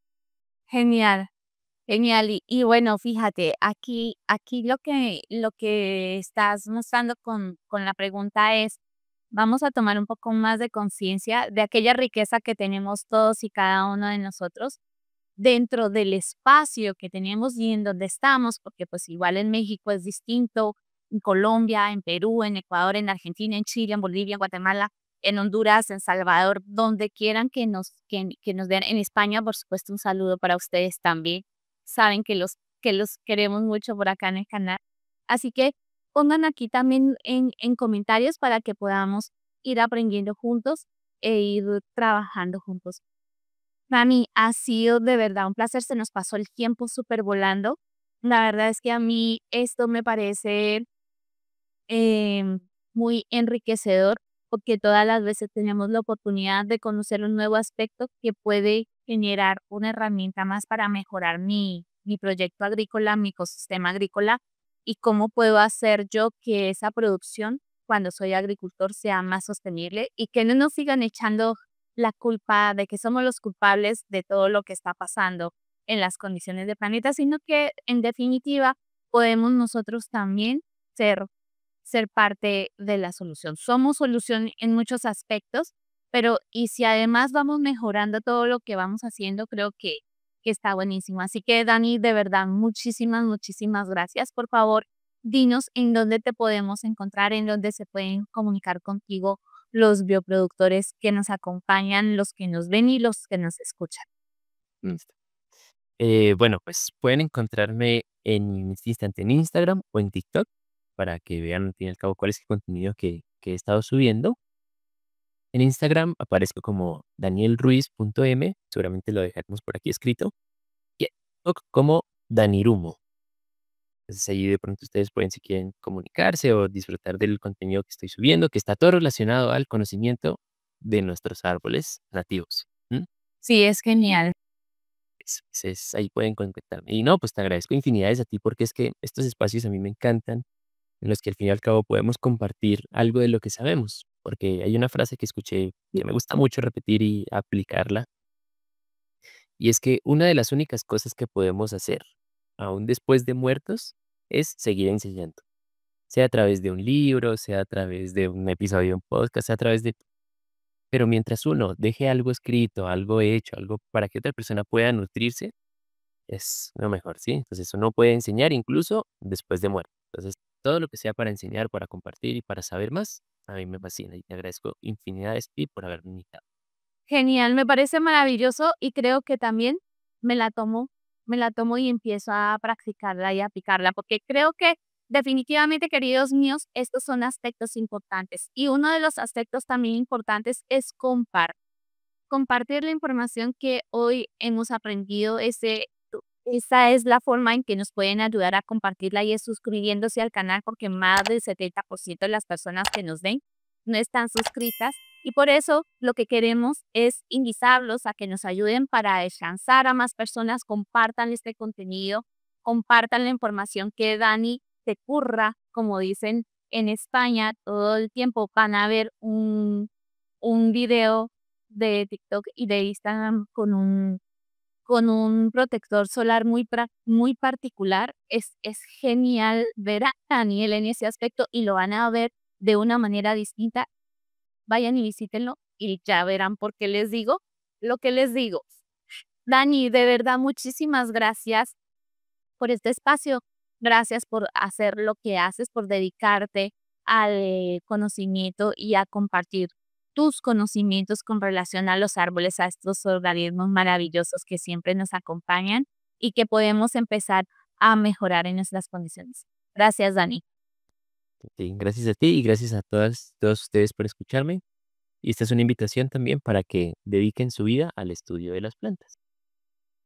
Genial. Genial. Y bueno, fíjate, aquí lo que estás mostrando con la pregunta es, vamos a tomar un poco más de conciencia de aquella riqueza que tenemos todos y cada uno de nosotros dentro del espacio que tenemos y en donde estamos, porque pues igual en México es distinto, en Colombia, en Perú, en Ecuador, en Argentina, en Chile, en Bolivia, en Guatemala, en Honduras, en Salvador, donde quieran que nos vean. En España, por supuesto, un saludo para ustedes también. Saben que los queremos mucho por acá en el canal. Así que pongan aquí también en comentarios para que podamos ir aprendiendo juntos e ir trabajando juntos. Mami, ha sido de verdad un placer, se nos pasó el tiempo súper volando. La verdad es que a mí esto me parece muy enriquecedor porque todas las veces tenemos la oportunidad de conocer un nuevo aspecto que puede generar una herramienta más para mejorar mi proyecto agrícola, mi ecosistema agrícola y cómo puedo hacer yo que esa producción, cuando soy agricultor, sea más sostenible y que no nos sigan echando la culpa de que somos los culpables de todo lo que está pasando en las condiciones del planeta, sino que en definitiva podemos nosotros también ser parte de la solución. Somos solución en muchos aspectos, pero y si además vamos mejorando todo lo que vamos haciendo, creo que está buenísimo. Así que Dani, de verdad, muchísimas, muchísimas gracias. Por favor, dinos en dónde te podemos encontrar, en dónde se pueden comunicar contigo los bioproductores que nos acompañan, los que nos ven y los que nos escuchan. Listo. Bueno, pues pueden encontrarme en este instante en Instagram o en TikTok para que vean al fin y al cabo cuál es el contenido que he estado subiendo. En Instagram aparezco como danielruiz.m, seguramente lo dejaremos por aquí escrito, y en TikTok como Danirumo. Entonces ahí de pronto ustedes pueden, si quieren, comunicarse o disfrutar del contenido que estoy subiendo, que está todo relacionado al conocimiento de nuestros árboles nativos. ¿M? Sí, es genial. Ahí pueden contactarme. Y no, pues te agradezco infinidades a ti porque es que estos espacios a mí me encantan, en los que al fin y al cabo podemos compartir algo de lo que sabemos. Porque hay una frase que escuché que me gusta mucho repetir y aplicarla, y es que una de las únicas cosas que podemos hacer, aún después de muertos, es seguir enseñando. Sea a través de un libro, sea a través de un episodio de un podcast, sea a través de... Pero mientras uno deje algo escrito, algo hecho, algo para que otra persona pueda nutrirse, es lo mejor, ¿sí? Entonces uno puede enseñar incluso después de muerto. Entonces todo lo que sea para enseñar, para compartir y para saber más, a mí me fascina y te agradezco infinidad de ti por haberme invitado. Genial, me parece maravilloso y creo que también me la tomo, me la tomo y empiezo a practicarla y a aplicarla, porque creo que definitivamente, queridos míos, estos son aspectos importantes. Y uno de los aspectos también importantes es compartir la información que hoy hemos aprendido. Esa es la forma en que nos pueden ayudar a compartirla y es suscribiéndose al canal porque más del 70% de las personas que nos ven no están suscritas y por eso lo que queremos es invitarlos a que nos ayuden para alcanzar a más personas, compartan este contenido, compartan la información que Dani te curra, como dicen en España, todo el tiempo van a ver un video de TikTok y de Instagram con un protector solar muy particular. Es genial ver a Daniel en ese aspecto y lo van a ver de una manera distinta. Vayan y visítenlo y ya verán por qué les digo lo que les digo. Dani, de verdad, muchísimas gracias por este espacio. Gracias por hacer lo que haces, por dedicarte al conocimiento y a compartir tus conocimientos con relación a los árboles, a estos organismos maravillosos que siempre nos acompañan y que podemos empezar a mejorar en nuestras condiciones. Gracias, Dani. Sí, gracias a ti y gracias a todos ustedes por escucharme. Y esta es una invitación también para que dediquen su vida al estudio de las plantas.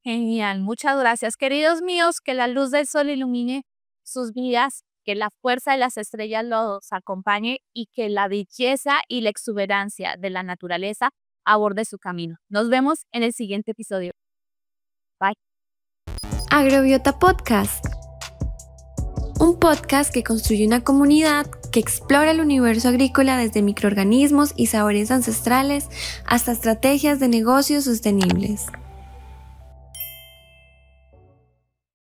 Genial, muchas gracias. Queridos míos, que la luz del sol ilumine sus vidas, que la fuerza de las estrellas los acompañe y que la belleza y la exuberancia de la naturaleza aborde su camino. Nos vemos en el siguiente episodio. Bye. Agrobiota Podcast. Un podcast que construye una comunidad que explora el universo agrícola desde microorganismos y sabores ancestrales hasta estrategias de negocios sostenibles.